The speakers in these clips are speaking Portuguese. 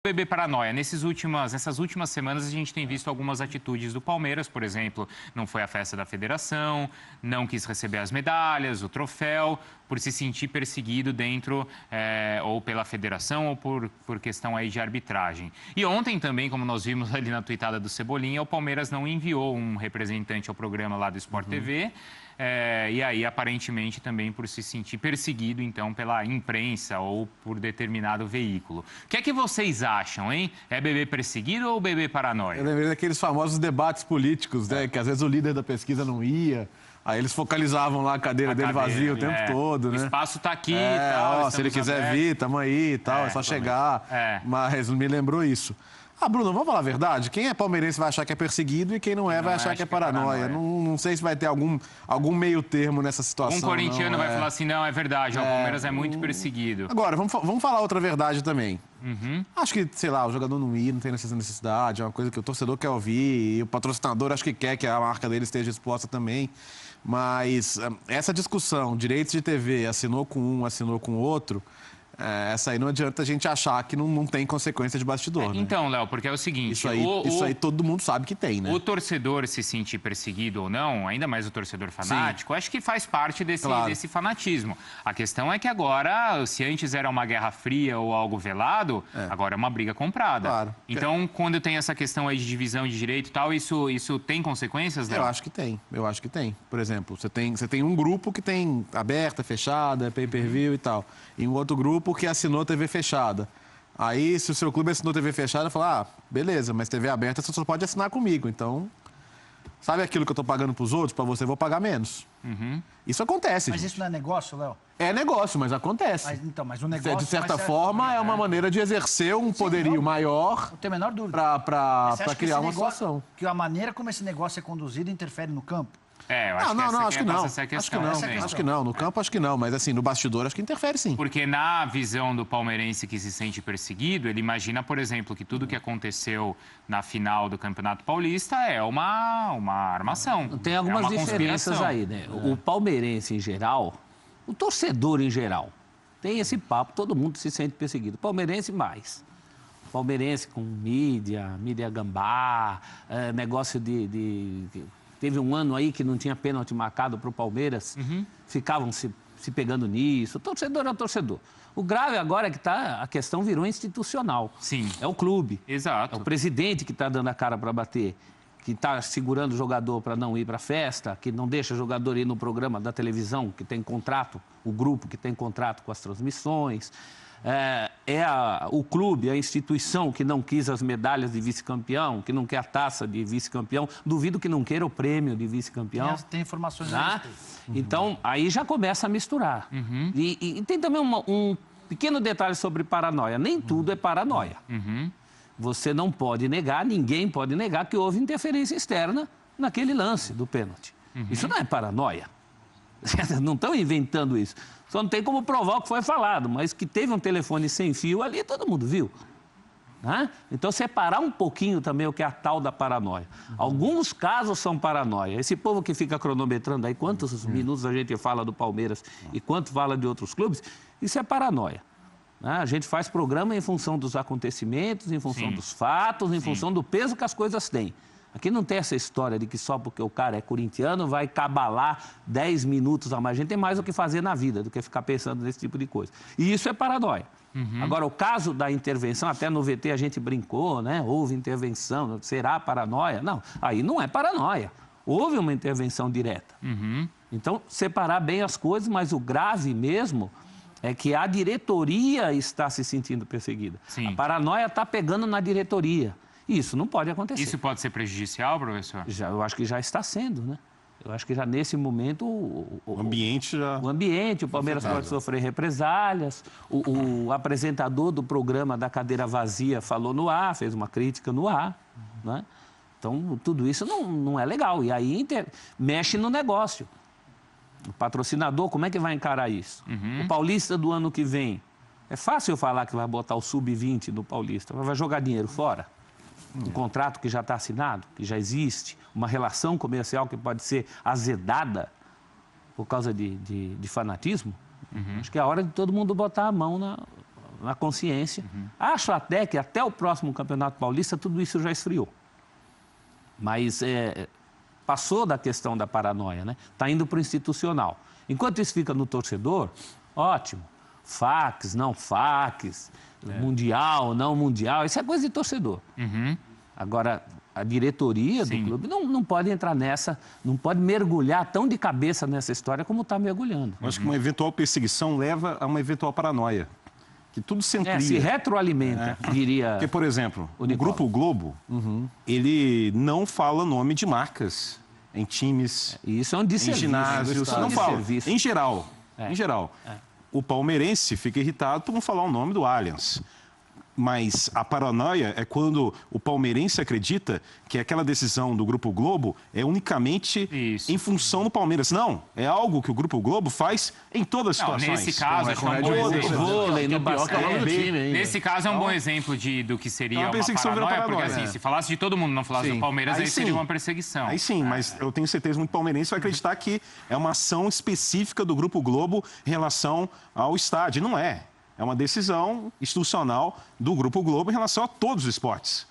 Bebê paranoia. Nessas últimas semanas, a gente tem visto algumas atitudes do Palmeiras, por exemplo, não foi à festa da federação, não quis receber as medalhas, o troféu, por se sentir perseguido dentro, ou pela federação, ou por questão aí de arbitragem. E ontem também, como nós vimos ali na tuitada do Cebolinha, o Palmeiras não enviou um representante ao programa lá do Sport TV, e aí, aparentemente, também por se sentir perseguido, então, pela imprensa ou por determinado veículo. O que é que vocês acham, hein? É bebê perseguido ou bebê paranoia? Eu lembrei daqueles famosos debates políticos, né? Que às vezes o líder da pesquisa não ia, aí eles focalizavam lá a cadeira dele vazia o tempo todo, né? O espaço tá aqui e tal. Se ele quiser vir, tamo aí e tal, é só chegar. Mas me lembrou isso. Bruno, vamos falar a verdade? Quem é palmeirense vai achar que é perseguido e quem não é vai achar que é paranoia. Não sei se vai ter algum meio termo nessa situação. Um corintiano vai falar assim, não, é verdade, o Palmeiras é muito perseguido. Agora, vamos falar outra verdade também. Acho que, sei lá, o jogador não ir, não tem necessidade, é uma coisa que o torcedor quer ouvir, e o patrocinador acho que quer que a marca dele esteja exposta também. Mas essa discussão, direitos de TV, assinou com um, assinou com o outro... essa aí não adianta a gente achar que não tem consequência de bastidor, né? Então, Léo, porque é o seguinte... Isso aí todo mundo sabe que tem, né? O torcedor se sentir perseguido ou não, ainda mais o torcedor fanático, acho que faz parte desse fanatismo. A questão é que agora, se antes era uma guerra fria ou algo velado, agora é uma briga comprada. Claro. Então, quando tem essa questão aí de divisão de direito e tal, isso tem consequências, Léo? Eu acho que tem. Por exemplo, você tem um grupo que tem aberta, fechada, pay-per-view e tal. E um outro grupo que assinou TV fechada. Aí, se o seu clube assinou TV fechada, fala, beleza, mas TV aberta você só pode assinar comigo. Então, sabe aquilo que eu tô pagando pros outros, pra você eu vou pagar menos. Isso acontece. Mas isso não é negócio, Léo? É negócio, mas acontece. Mas o negócio... De certa forma, é uma maneira de exercer um poderio maior... Não tenho a menor dúvida. Pra criar uma situação. Que a maneira como esse negócio é conduzido interfere no campo? Eu acho acho que não. Acho que não. No campo, acho que não. Mas, assim, no bastidor, acho que interfere, sim. Porque na visão do palmeirense que se sente perseguido, ele imagina, por exemplo, que tudo que aconteceu na final do Campeonato Paulista é uma armação. Tem algumas diferenças aí, né? O palmeirense, em geral, o torcedor, em geral, tem esse papo, todo mundo se sente perseguido. O palmeirense, mais. O palmeirense com mídia gambá, negócio Teve um ano aí que não tinha pênalti marcado para o Palmeiras, ficavam se pegando nisso. O torcedor é o torcedor. O grave agora é que a questão virou institucional. Sim. É o clube. Exato. É o presidente que está dando a cara para bater, que está segurando o jogador para não ir para a festa, que não deixa o jogador ir no programa da televisão, que tem contrato, o grupo que tem contrato com as transmissões. O clube, a instituição que não quis as medalhas de vice-campeão, que não quer a taça de vice-campeão, duvido que não queira o prêmio de vice-campeão. Tem informações a respeito. Então, aí já começa a misturar. E tem também um pequeno detalhe sobre paranoia. Nem tudo é paranoia. Você não pode negar, ninguém pode negar que houve interferência externa naquele lance do pênalti. Isso não é paranoia. Não estão inventando isso. Só não tem como provar o que foi falado, mas que teve um telefone sem fio ali, todo mundo viu. Né? Então, separar um pouquinho também o que é a tal da paranoia. Alguns casos são paranoia. Esse povo que fica cronometrando aí quantos minutos a gente fala do Palmeiras e quanto fala de outros clubes, isso é paranoia. Né? A gente faz programa em função dos acontecimentos, em função dos fatos, em função do peso que as coisas têm. Aqui não tem essa história de que só porque o cara é corintiano vai cabalar 10 minutos a mais. A gente tem mais o que fazer na vida do que ficar pensando nesse tipo de coisa. E isso é paranoia. Agora, o caso da intervenção, até no VT a gente brincou, né? Houve intervenção, será paranoia? Não, aí não é paranoia. Houve uma intervenção direta. Então, separar bem as coisas, mas o grave mesmo é que a diretoria está se sentindo perseguida. A paranoia está pegando na diretoria. Isso não pode acontecer. Isso pode ser prejudicial, professor? Eu acho que já está sendo, né? Eu acho que já nesse momento... O ambiente já... O ambiente, o Palmeiras pode sofrer represálias. O apresentador do programa da cadeira vazia falou no ar, fez uma crítica no ar, né? Então, tudo isso não é legal. E aí mexe no negócio. O patrocinador, como é que vai encarar isso? O Paulista do ano que vem, é fácil falar que vai botar o sub-20 no Paulista, vai jogar dinheiro fora? Um contrato que já está assinado, que já existe, uma relação comercial que pode ser azedada por causa de fanatismo. Acho que é a hora de todo mundo botar a mão na consciência. Acho até que até o próximo Campeonato Paulista tudo isso já esfriou. Mas passou da questão da paranoia, né? Está indo para o institucional. Enquanto isso fica no torcedor, ótimo. Fax, não fax, mundial, não mundial, isso é coisa de torcedor. Agora, a diretoria do clube não pode entrar nessa, não pode mergulhar tão de cabeça nessa história como está mergulhando. Eu acho que uma eventual perseguição leva a uma eventual paranoia. Que tudo se amplia. Se retroalimenta, diria. Porque, por exemplo, o Grupo Globo, ele não fala nome de marcas em times, isso é um em desserviço. ginásios, não fala. Em geral, em geral. O palmeirense fica irritado por não falar o nome do Allianz. Mas a paranoia é quando o palmeirense acredita que aquela decisão do Grupo Globo é unicamente em função do Palmeiras. Não, é algo que o Grupo Globo faz em todas as situações. Nesse caso, acho que é um bom exemplo. Vôlei, no basquete. Nesse caso, é um bom exemplo do que seria uma perseguição paranoia, porque assim, se falasse de todo mundo, não falasse do Palmeiras, aí seria uma perseguição. Aí sim, mas eu tenho certeza que muito palmeirense vai acreditar que é uma ação específica do Grupo Globo em relação ao estádio. Não é. É uma decisão institucional do Grupo Globo em relação a todos os esportes.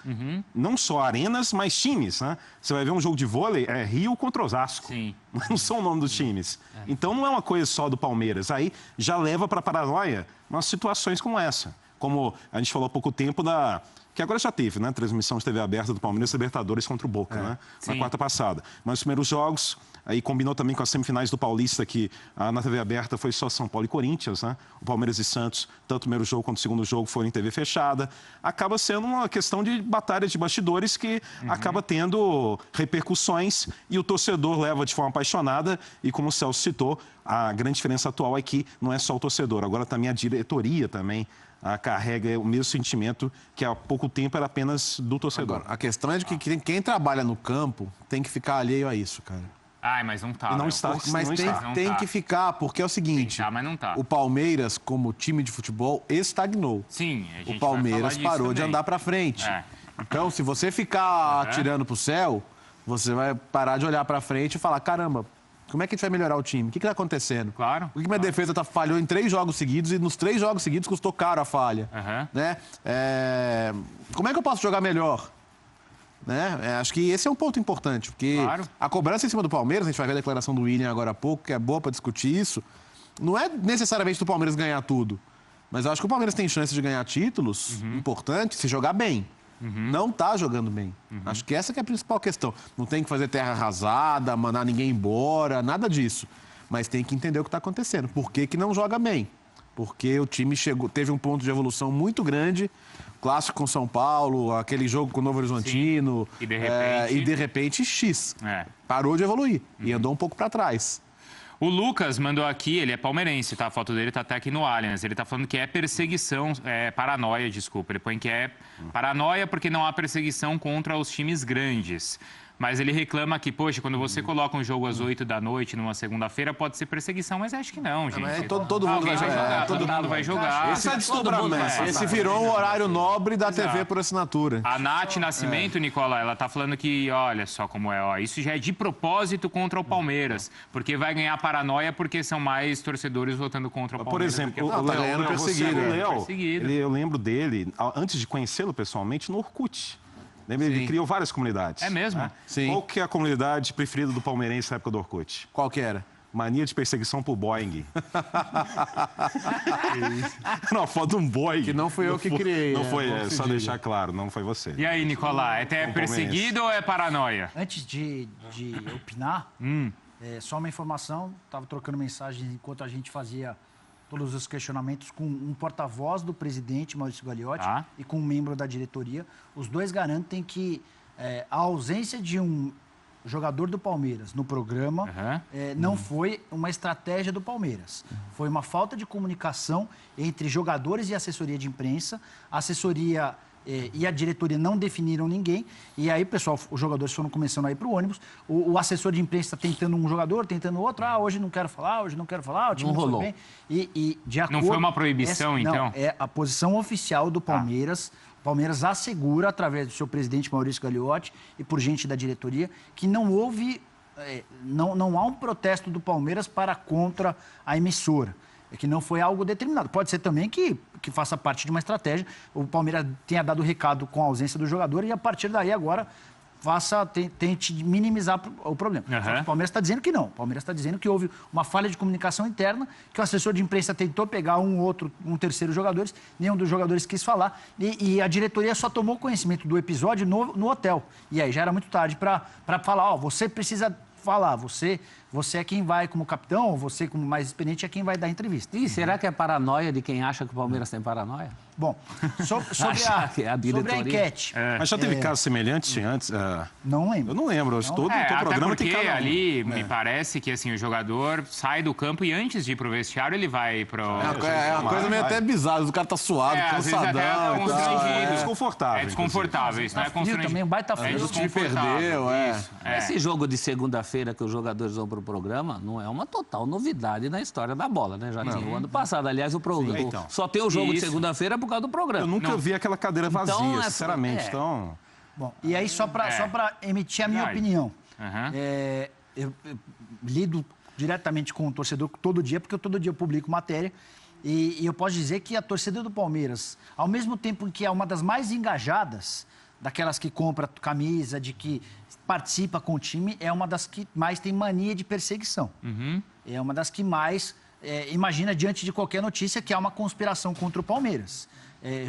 Não só arenas, mas times, né? Você vai ver um jogo de vôlei, é Rio contra Osasco. Sim. Não são o nome dos times. Então não é uma coisa só do Palmeiras. Aí já leva para a paranoia umas situações como essa. Como a gente falou há pouco tempo que agora já teve, né? Transmissão de TV aberta do Palmeiras Libertadores contra o Boca, né? Na quarta passada. Mas os primeiros jogos, aí combinou também com as semifinais do Paulista, que na TV aberta foi só São Paulo e Corinthians, né? O Palmeiras e Santos, tanto o primeiro jogo quanto o segundo jogo, foram em TV fechada. Acaba sendo uma questão de batalha de bastidores que acaba tendo repercussões e o torcedor leva de forma apaixonada. E como o Celso citou, a grande diferença atual é que não é só o torcedor, agora também a diretoria também carrega o mesmo sentimento que há pouco tempo era apenas do torcedor. Agora, a questão é de que quem trabalha no campo tem que ficar alheio a isso, cara. Ai, mas não tá. E não está. Mas tem que ficar, porque é o seguinte, mas não tá. o Palmeiras, como time de futebol, estagnou. Sim, a gente O Palmeiras vai falar parou de também. andar para frente. Então, se você ficar atirando pro céu, você vai parar de olhar para frente e falar, caramba, como é que a gente vai melhorar o time? O que está acontecendo? Claro. Por que minha defesa falhou em 3 jogos seguidos e nos 3 jogos seguidos custou caro a falha? Né? Como é que eu posso jogar melhor? Né? Acho que esse é um ponto importante, porque a cobrança em cima do Palmeiras, a gente vai ver a declaração do William agora há pouco, que é boa para discutir isso, não é necessariamente do Palmeiras ganhar tudo, mas eu acho que o Palmeiras tem chance de ganhar títulos importantes se jogar bem. Não está jogando bem. Acho que essa que é a principal questão. Não tem que fazer terra arrasada, mandar ninguém embora, nada disso. Mas tem que entender o que está acontecendo. Por que não joga bem? Porque o time teve um ponto de evolução muito grande. Clássico com São Paulo, aquele jogo com o Novo Horizontino. E de repente... X. Parou de evoluir e andou um pouco para trás. O Lucas mandou aqui, ele é palmeirense, tá? A foto dele tá até aqui no Allianz. Ele tá falando que é perseguição, paranoia, desculpa. Ele põe que é paranoia porque não há perseguição contra os times grandes. Mas ele reclama que, poxa, quando você coloca um jogo às 8 da noite, numa segunda-feira, pode ser perseguição, mas acho que não, gente. Todo mundo vai jogar. Todo mundo vai jogar. Esse é desdobramento. Esse virou um horário nobre da TV por assinatura. A Nath Nascimento, Nicola, ela tá falando que, olha só como é, isso já é de propósito contra o Palmeiras, porque vai ganhar paranoia porque são mais torcedores votando contra o Palmeiras. Por exemplo, o Léo perseguido. Eu lembro dele, antes de conhecê-lo pessoalmente, no Orkut. Lembra? Ele criou várias comunidades. É mesmo? Né? Sim. Qual que é a comunidade preferida do palmeirense na época do Orkut? Qual que era? Mania de perseguição por Boeing. Não, a foto de um Boeing. Que não fui eu que criei. Não foi, só deixar claro, não foi você. E aí, Nicolás, é perseguido ou é paranoia? Antes de opinar, só uma informação, estava trocando mensagens enquanto a gente fazia todos os questionamentos com um porta-voz do presidente, Maurício Gagliotti, e com um membro da diretoria. Os dois garantem que a ausência de um jogador do Palmeiras no programa não foi uma estratégia do Palmeiras. Foi uma falta de comunicação entre jogadores e assessoria de imprensa. A assessoria e a diretoria não definiram ninguém. E aí, pessoal, os jogadores foram começando a ir para o ônibus. O assessor de imprensa está tentando um jogador, tentando outro. Hoje não quero falar, hoje não quero falar. O time não rolou. Bem. E de acordo, não foi uma proibição, então? Não, é a posição oficial do Palmeiras. O Palmeiras assegura, através do seu presidente Maurício Gagliotti e por gente da diretoria, que não houve, não há um protesto do Palmeiras contra a emissora. É que não foi algo determinado. Pode ser também que faça parte de uma estratégia. O Palmeiras tenha dado o recado com a ausência do jogador e, a partir daí, agora, tente minimizar o problema. Só que o Palmeiras está dizendo que não. O Palmeiras está dizendo que houve uma falha de comunicação interna, que o assessor de imprensa tentou pegar um terceiro jogador, nenhum dos jogadores quis falar, e a diretoria só tomou conhecimento do episódio no hotel. E aí já era muito tarde para falar, você precisa falar, você é quem vai como capitão, ou você como mais experiente é quem vai dar entrevista. E será que é paranoia de quem acha que o Palmeiras tem paranoia? Bom, sobre a enquete... Mas já teve casos semelhantes antes? Não lembro. Eu não lembro. Todo até programa porque tem cada um. ali me parece que assim, o jogador sai do campo e antes de ir pro vestiário ele vai pro... É uma coisa meio até bizarra. O cara tá suado, às vezes até cansadão. constrangido. Desconfortável. É desconfortável, isso não é constrangido. Também um baita frio. É desconfortável. Perdeu, isso. Esse jogo de segunda-feira que os jogadores vão pro programa não é uma total novidade na história da bola, né? Já tinha o ano passado. Aliás, o programa então. só tem o jogo de Isso. segunda-feira por causa do programa. Eu nunca vi aquela cadeira vazia, Então, sinceramente. Então... Bom, e aí, só para emitir a minha opinião, eu lido diretamente com o torcedor todo dia, porque todo dia eu publico matéria, e eu posso dizer que a torcida do Palmeiras, ao mesmo tempo que é uma das mais engajadas, daquelas que compra camisa, de que participa com o time, é uma das que mais tem mania de perseguição. É uma das que mais imagina diante de qualquer notícia que há uma conspiração contra o Palmeiras.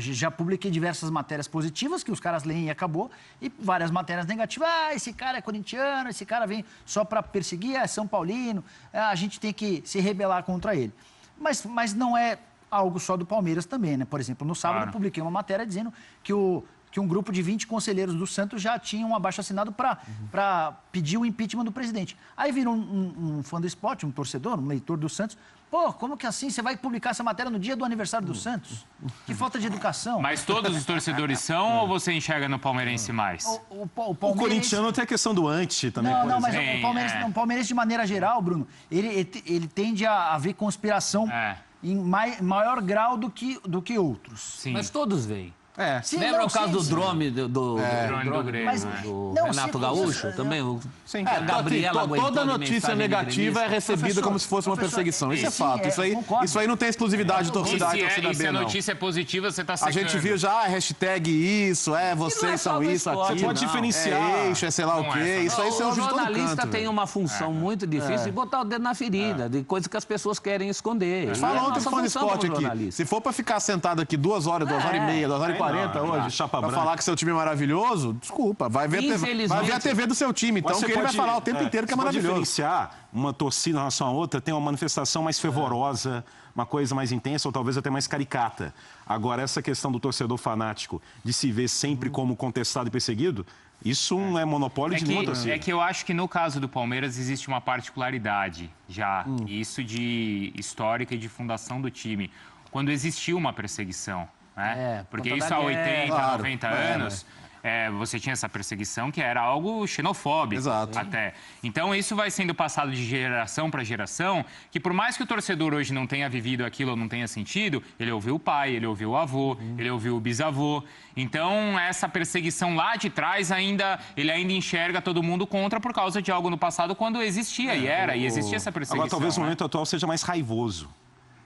Já publiquei diversas matérias positivas que os caras leem e acabou, e várias matérias negativas. Esse cara é corintiano, esse cara vem só para perseguir, é São Paulino, a gente tem que se rebelar contra ele. Mas não é algo só do Palmeiras também, né? Por exemplo, no sábado eu publiquei uma matéria dizendo que um grupo de 20 conselheiros do Santos já tinha um abaixo-assinado para pedir o impeachment do presidente. Aí vira um fã do esporte, um torcedor, um leitor do Santos. Pô, como que assim? Você vai publicar essa matéria no dia do aniversário do Santos? Que falta de educação. Mas todos os torcedores são ou você enxerga no palmeirense mais? O corintiano tem a questão do anti também, Não, por mas exemplo. o palmeirense de maneira geral, Bruno, ele tende a ver conspiração em maior grau do que outros. Sim. Mas todos veem. Sim, Lembra não, o caso do drone do Grêmio, Mas, do não, Renato sim, Gaúcho? Também Sim. a Gabriela Toda aguentou de notícia mensagem negativa é recebida Professor, como se fosse uma professor, perseguição. Isso é sim, fato. concordo. Isso aí não tem exclusividade de torcida A e torcida E se B, a não. notícia é positiva, você tá A secando. gente viu já hashtag isso, vocês só são do isso, esporte, aquilo. pode diferenciar. É eixo, é sei lá o Não quê. é Isso aí você O ouve de todo jornalista canto. tem uma função muito difícil de botar o dedo na ferida, de coisas que as pessoas querem esconder. Fala E é ontem nossa fã de função esporte como aqui. jornalista. Se for pra ficar sentado aqui 2 horas, 2 horas e meia, 2 horas e 40 não, hoje, chapa pra branca. falar que seu time é maravilhoso, desculpa, vai ver a TV do seu time, então, Mas que você ele vai pode- falar o tempo inteiro que é você pode maravilhoso. diferenciar uma torcida em relação à outra, tem uma manifestação mais fervorosa, uma coisa mais intensa ou talvez até mais caricata. Agora, essa questão do torcedor fanático de se ver sempre como contestado e perseguido, isso não é monopólio de nenhuma torcida. É que eu acho que no caso do Palmeiras existe uma particularidade já, isso de histórica e de fundação do time. Quando existiu uma perseguição, né? Porque conta isso da há guerra. 80, Claro, 90 anos... você tinha essa perseguição que era algo xenofóbico. Exato. Até. Então, isso vai sendo passado de geração para geração, que por mais que o torcedor hoje não tenha vivido aquilo ou não tenha sentido, ele ouviu o pai, ele ouviu o avô, ele ouviu o bisavô. Então, essa perseguição lá de trás, ele ainda enxerga todo mundo contra por causa de algo no passado, quando existia e existia essa perseguição. Agora, talvez no né? momento atual seja mais raivoso.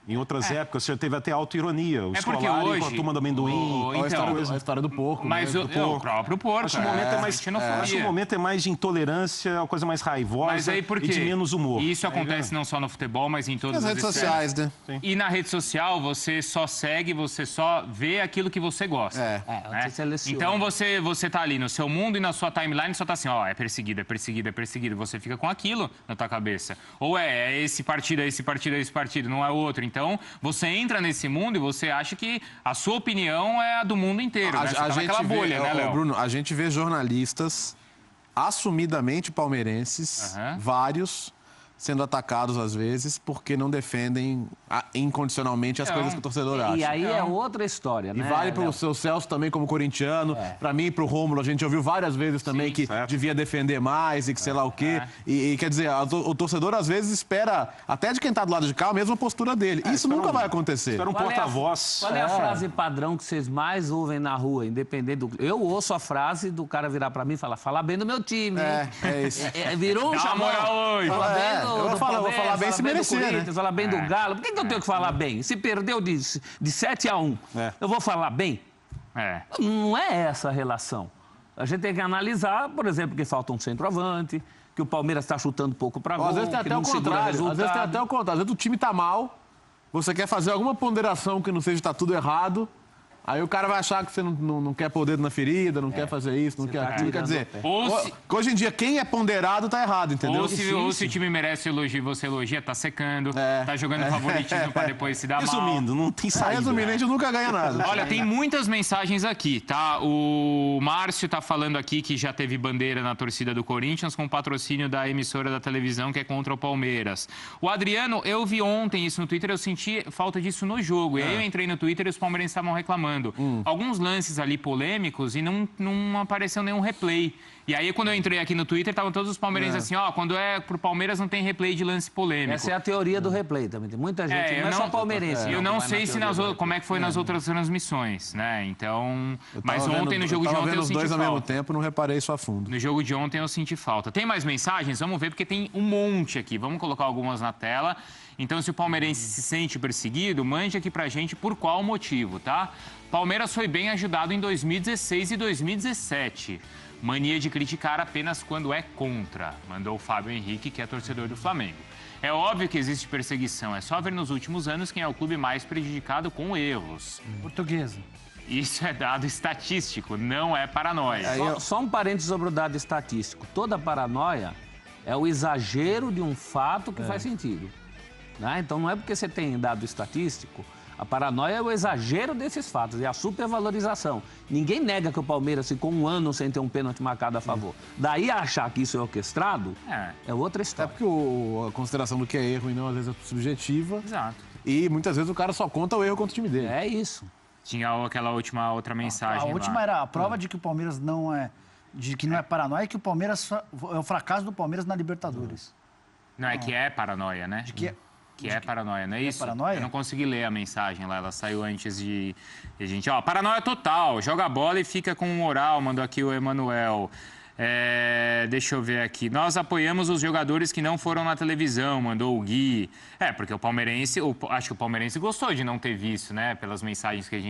Em outras épocas, você teve até autoironia. O porque escolar hoje... com a turma do amendoim. Então, A história do porco. mas né? o próprio porco. Acho que o momento é mais, xenofobia. acho que o momento é mais de intolerância, uma coisa mais raivosa Mas aí por quê? e de menos humor. E isso acontece não só no futebol, mas em todas As as redes esferas. sociais, né? E na rede social, você só segue, você só vê aquilo que você gosta. você seleciona. Então, você tá ali no seu mundo e na sua timeline só tá assim, é perseguido, é perseguido, é perseguido. Você fica com aquilo na tua cabeça. Ou é esse partido, é esse partido, é esse partido, não é outro. Então, você entra nesse mundo e você acha que a sua opinião é a do mundo inteiro, né? Você tá naquela bolha, né, Léo? Bruno, a gente vê jornalistas assumidamente palmeirenses, vários, sendo atacados às vezes porque não defendem incondicionalmente as coisas que o torcedor acha. E aí é outra história, né? E vale para o seu Celso também como corintiano, para mim e para o Rômulo, a gente ouviu várias vezes também que devia defender mais e que sei lá o quê. E quer dizer, o torcedor às vezes espera, até de quem está do lado de cá, a mesma postura dele. Isso nunca vai acontecer. Espera um porta-voz. Qual é a frase padrão que vocês mais ouvem na rua, independente do... Eu ouço a frase do cara virar pra mim e falar bem do meu time. É isso. Virou um Dá uma chamão. moral hoje. Fala bem eu vou falar bem se merecer, né? Falar bem do Galo. Por que eu tenho que falar bem? Se perdeu de 7-1, eu vou falar bem? Não é essa a relação. A gente tem que analisar, por exemplo, que falta um centroavante, que o Palmeiras está chutando pouco para gol, às vezes tem até o contrário. Às vezes tem até o contrário. Às vezes o time tá mal, você quer fazer alguma ponderação que não seja tá tudo errado, aí o cara vai achar que você não quer pôr o dedo na ferida, não quer fazer isso, não quer aquilo. Quer dizer, hoje em dia, quem é ponderado tá errado, entendeu? Ou se o time merece elogio, você elogia, tá secando, tá jogando favoritismo pra depois se dar mal. Resumindo, não tem saída. Resumindo, a gente nunca ganha nada. Olha, tem muitas mensagens aqui, tá? O Márcio tá falando aqui que já teve bandeira na torcida do Corinthians com patrocínio da emissora da televisão que é contra o Palmeiras. O Adriano, eu vi ontem isso no Twitter, eu senti falta disso no jogo. E aí eu entrei no Twitter e os palmeirenses estavam reclamando. Alguns lances ali polêmicos e não apareceu nenhum replay. E aí, quando eu entrei aqui no Twitter, estavam todos os palmeirenses assim, quando é pro Palmeiras não tem replay de lance polêmico. Essa é a teoria do replay também. Tem muita gente, não é só palmeirense. Eu não sei se como é que foi nas outras transmissões, né? Então, mas ontem, no jogo de ontem, eu senti falta. Os dois ao mesmo tempo, não reparei isso a fundo. No jogo de ontem, eu senti falta. Tem mais mensagens? Vamos ver, porque tem um monte aqui. Vamos colocar algumas na tela. Então, se o palmeirense se sente perseguido, mande aqui pra gente por qual motivo, tá? Palmeiras foi bem ajudado em 2016 e 2017. Mania de criticar apenas quando é contra, mandou o Fábio Henrique, que é torcedor do Flamengo. É óbvio que existe perseguição, é só ver nos últimos anos quem é o clube mais prejudicado com erros. Portuguesa. Isso é dado estatístico, não é paranoia. Só um parênteses sobre o dado estatístico. Toda paranoia é o exagero de um fato que faz sentido. Né? Então não é porque você tem dado estatístico. A paranoia é o exagero desses fatos, é a supervalorização. Ninguém nega que o Palmeiras ficou um ano sem ter um pênalti marcado a favor. Daí a achar que isso é orquestrado é outra história. É porque a consideração do que é erro e não, às vezes, é subjetiva. Exato. E muitas vezes o cara só conta o erro contra o time dele. É isso. Tinha aquela outra mensagem. A última era a prova de que o Palmeiras não é. De que não é paranoia, que o Palmeiras é o fracasso do Palmeiras na Libertadores. Não, é que é paranoia, né? De que é. Que é paranoia, não é isso? Paranoia? Eu não consegui ler a mensagem lá, ela saiu antes de a gente... paranoia total, joga a bola e fica com moral, mandou aqui o Emanuel. Deixa eu ver aqui. Nós apoiamos os jogadores que não foram na televisão, mandou o Gui. Porque o palmeirense, acho que o palmeirense gostou de não ter visto, né? Pelas mensagens que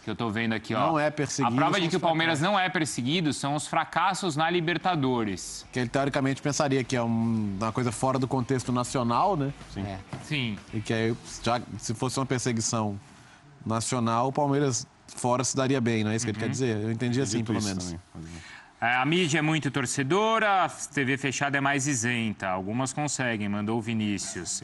que eu tô vendo aqui, ó. Não é perseguido. A prova de que o Palmeiras não é perseguido são os fracassos na Libertadores. Que ele, teoricamente, pensaria que é uma coisa fora do contexto nacional, né? Sim. E que aí, se fosse uma perseguição nacional, o Palmeiras fora se daria bem, não é isso que ele quer dizer? Eu entendi assim, pelo menos. A mídia é muito torcedora, a TV fechada é mais isenta. Algumas conseguem, mandou o Vinícius.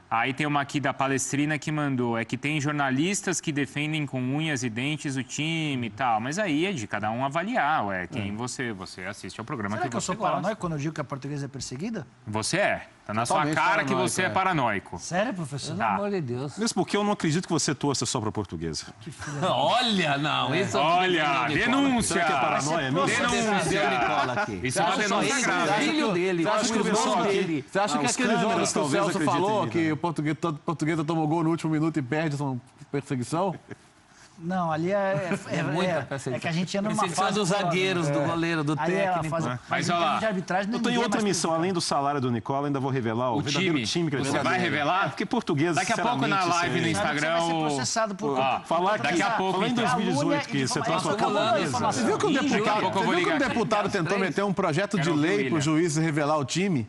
Aí tem uma aqui da Palestrina que mandou, que tem jornalistas que defendem com unhas e dentes o time e tal. Mas aí é de cada um avaliar, quem você assiste ao programa. Será que eu sou paranoico quando eu digo que a portuguesa é perseguida? Você é. Tá na sua cara que você é paranoico. Sério, professor? Pelo amor de Deus. Mesmo porque eu não acredito que você torça só pra Portuguesa. Olha, não. Isso Olha, denúncia. Será que é paranoia mesmo? Denúncia. Nicola aqui. Isso é uma denúncia grave. Filho dele. Você acha que aqueles jogos que o Celso falou, que o Portuguesa tomou gol no último minuto e perde, são perseguição? Não, ali é muita perseguição. É que a gente ia numa perseguição fase dos zagueiros, do goleiro, do técnico. Mas olha lá, de arbitragem, eu tenho outra missão, além do salário do Nicola, ainda vou revelar o verdadeiro time que ele Você vai revelar? Porque Portuguesa, daqui a pouco na live no Instagram... Você vai ser processado por... Falar daqui a pouco, em 2018 que você trouxe uma Portuguesa. Você viu que o deputado tentou meter um projeto de lei pro juiz revelar o time?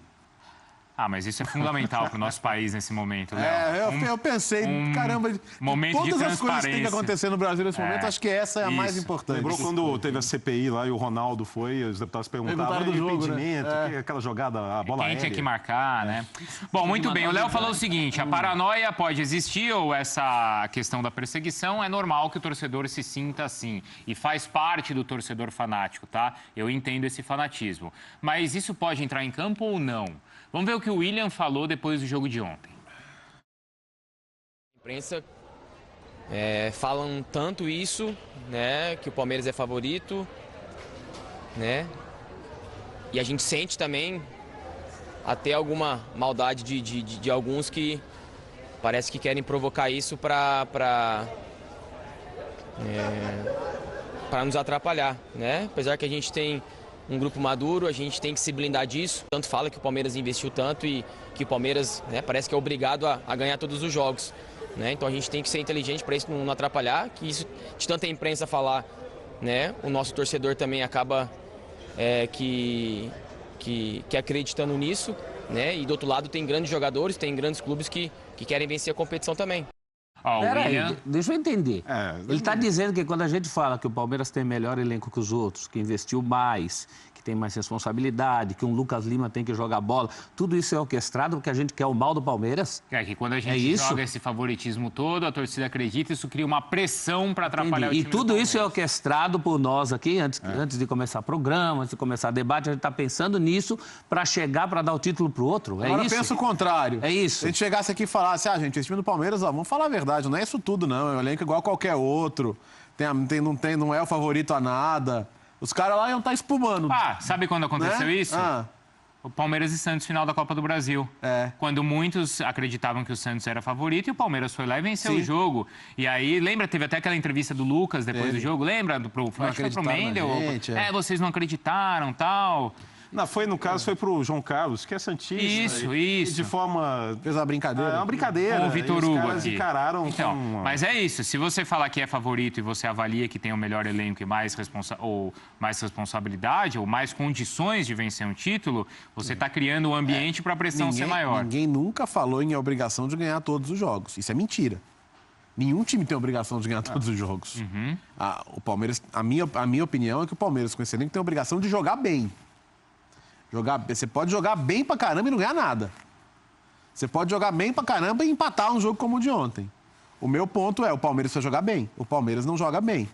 Mas isso é fundamental para o nosso país nesse momento, Léo. Eu pensei, caramba, momento de todas as coisas que tem que acontecer no Brasil nesse momento, acho que essa é a mais importante. Lembrou quando teve a CPI lá e o Ronaldo foi, os deputados perguntaram do jogo, impedimento, aquela jogada, a bola aérea. Quem tinha que marcar, né? Bom, muito bem. O Léo falou o seguinte, a paranoia pode existir ou essa questão da perseguição é normal que o torcedor se sinta assim. E faz parte do torcedor fanático, tá? Eu entendo esse fanatismo. Mas isso pode entrar em campo ou não? Vamos ver o que o William falou depois do jogo de ontem. A imprensa falam tanto isso, né, que o Palmeiras é favorito, né, e a gente sente também até alguma maldade de alguns que parece que querem provocar isso para nos atrapalhar, né, apesar que a gente tem um grupo maduro, a gente tem que se blindar disso. Tanto fala que o Palmeiras investiu tanto e que o Palmeiras, né, parece que é obrigado a ganhar todos os jogos. Né? Então a gente tem que ser inteligente para isso não atrapalhar, que isso, de tanta imprensa falar, né, o nosso torcedor também acaba que acreditando nisso. Né? E do outro lado tem grandes jogadores, tem grandes clubes que querem vencer a competição também. Peraí, deixa eu entender. Ele está dizendo que quando a gente fala que o Palmeiras tem melhor elenco que os outros, que investiu mais, que tem mais responsabilidade, que um Lucas Lima tem que jogar bola, tudo isso é orquestrado porque a gente quer o mal do Palmeiras? Que quando a gente joga esse favoritismo todo, a torcida acredita, isso cria uma pressão para atrapalhar o time. E tudo isso é orquestrado por nós aqui, antes de começar o programa, antes de começar o debate, a gente está pensando nisso para chegar, para dar o título para o outro. Agora eu penso o contrário. É isso. Se a gente chegasse aqui e falasse, gente, esse time do Palmeiras, vamos falar a verdade, não é isso tudo, não. É um elenco igual a qualquer outro. Não é o favorito a nada. Os caras lá iam estar espumando. Sabe quando aconteceu isso? O Palmeiras e Santos, final da Copa do Brasil. Quando muitos acreditavam que o Santos era favorito e o Palmeiras foi lá e venceu o jogo. E aí, lembra, teve até aquela entrevista do Lucas depois do jogo, lembra? Acho que foi pro Mendel. Vocês não acreditaram, tal. Não, no caso, foi pro João Carlos, que é santista. Isso. De forma... Fez uma brincadeira. Uma brincadeira. Com o Vitor Hugo aqui. Encararam Mas é isso. Se você falar que é favorito e você avalia que tem o melhor elenco e mais responsabilidade ou mais condições de vencer um título, você está criando um ambiente para a pressão ser maior. Ninguém nunca falou em obrigação de ganhar todos os jogos. Isso é mentira. Nenhum time tem a obrigação de ganhar todos os jogos. O Palmeiras, a minha opinião é que o Palmeiras, com esse elenco, tem a obrigação de jogar bem. Você pode jogar bem pra caramba e não ganhar nada. Você pode jogar bem pra caramba e empatar um jogo como o de ontem. O meu ponto é, o Palmeiras precisa jogar bem. O Palmeiras não joga bem.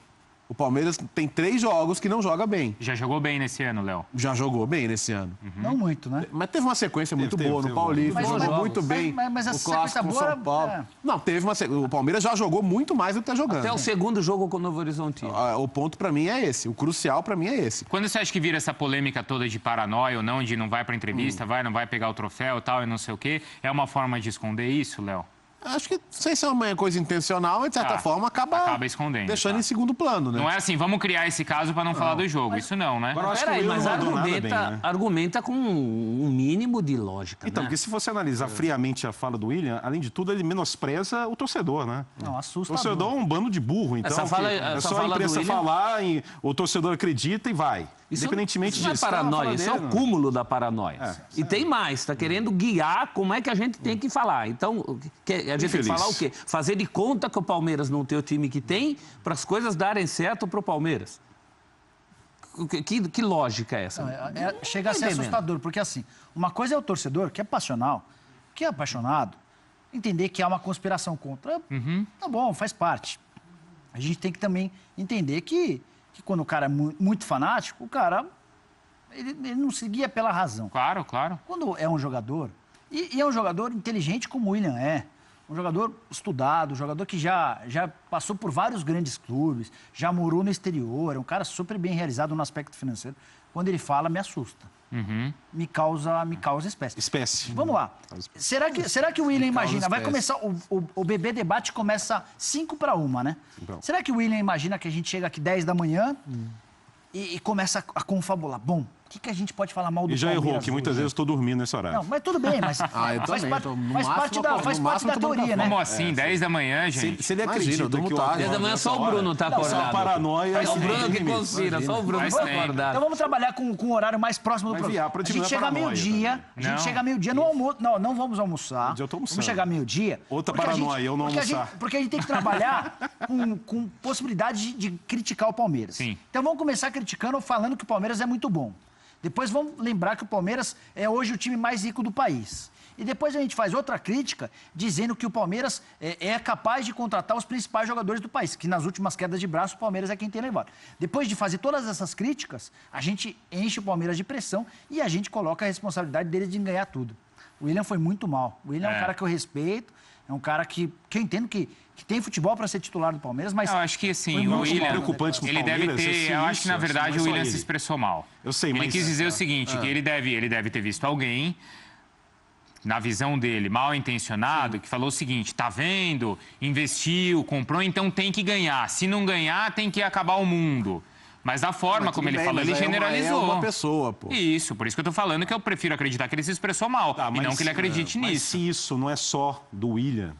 O Palmeiras tem 3 jogos que não joga bem. Já jogou bem nesse ano, Léo? Já jogou bem nesse ano. Não muito, né? Mas teve uma sequência muito boa no Paulista. Jogou muito bem. Mas essa o clássico com São Paulo. Não, teve uma sequência. O Palmeiras já jogou muito mais do que está jogando. Até o segundo jogo com o Novo Horizontino. O ponto para mim é esse. O crucial para mim é esse. Quando você acha que vira essa polêmica toda de paranoia ou não, de não vai para entrevista, não vai pegar o troféu e tal, e não sei o quê, é uma forma de esconder isso, Léo? Acho que, não sei se é uma coisa intencional, mas de certa forma acaba escondendo, deixando em segundo plano, né? Não é assim, vamos criar esse caso para não falar do jogo. Isso não, né? Agora, acho que mas argumenta com um mínimo de lógica, Então, porque se você analisar friamente a fala do William, além de tudo, ele menospreza o torcedor, né? Não, assusta. O torcedor é um bando de burro, então é só a imprensa falar, o torcedor acredita e vai. Independentemente disso. Isso não é paranoia, isso é o cúmulo da paranoia. E tem mais, está querendo guiar como é que a gente tem que falar. Então, a gente tem que falar o quê? Fazer de conta que o Palmeiras não tem o time que tem para as coisas darem certo para o Palmeiras. Que lógica é essa? Chega a ser assustador, porque assim, uma coisa é o torcedor que é passional, que é apaixonado, entender que há uma conspiração contra. Tá bom, faz parte. A gente tem que também entender que quando o cara é muito fanático, o cara ele não se guia pela razão. Claro, claro. Quando é um jogador, e é um jogador inteligente como o William é, um jogador estudado, um jogador que já passou por vários grandes clubes, já morou no exterior, é um cara super bem realizado no aspecto financeiro. Quando ele fala, me assusta. Me causa espécie. Vamos lá. Será que o William imagina... Vai começar... O BB Debate começa 5:1, né? Será que o William imagina que a gente chega aqui 10 da manhã e começa a confabular? Bom, o que a gente pode falar mal do Palmeiras? E já errou, que muitas vezes eu estou dormindo nesse horário. Não, mas tudo bem, mas faz parte da teoria, né? Como assim? 10 da manhã, gente? Se ele acredita que 10 da manhã só o Bruno está acordado. Só a paranoia. Só o Bruno que conspira, só o Bruno está acordado. Então vamos trabalhar com o horário mais próximo do programa. A gente chega meio-dia no almoço. Não vamos almoçar. Vamos chegar meio-dia. Outra paranoia, eu não almoçar. Porque a gente tem que trabalhar com possibilidade de criticar o Palmeiras. Sim. Então vamos começar criticando, falando que o Palmeiras é muito bom. Depois vamos lembrar que o Palmeiras é hoje o time mais rico do país. E depois a gente faz outra crítica dizendo que o Palmeiras é capaz de contratar os principais jogadores do país, que nas últimas quedas de braço o Palmeiras é quem tem levado. Depois de fazer todas essas críticas, a gente enche o Palmeiras de pressão e a gente coloca a responsabilidade dele de ganhar tudo. O William foi muito mal. O William é um cara que eu respeito, é um cara que eu entendo que tem futebol para ser titular do Palmeiras, mas... Eu acho que, assim, o William... preocupante com o ele Palmeiras, deve ter... Eu acho que, na verdade, o William se expressou mal. Eu sei, mas... Ele quis dizer o seguinte, que ele deve ter visto alguém, na visão dele, mal intencionado, que falou o seguinte, tá vendo? Investiu, comprou, então tem que ganhar. Se não ganhar, tem que acabar o mundo. Mas da forma como ele falou, ele generalizou. É uma pessoa, pô. Isso, por isso que eu tô falando que eu prefiro acreditar que ele se expressou mal, e não que ele acredite nisso. Mas se isso não é só do William,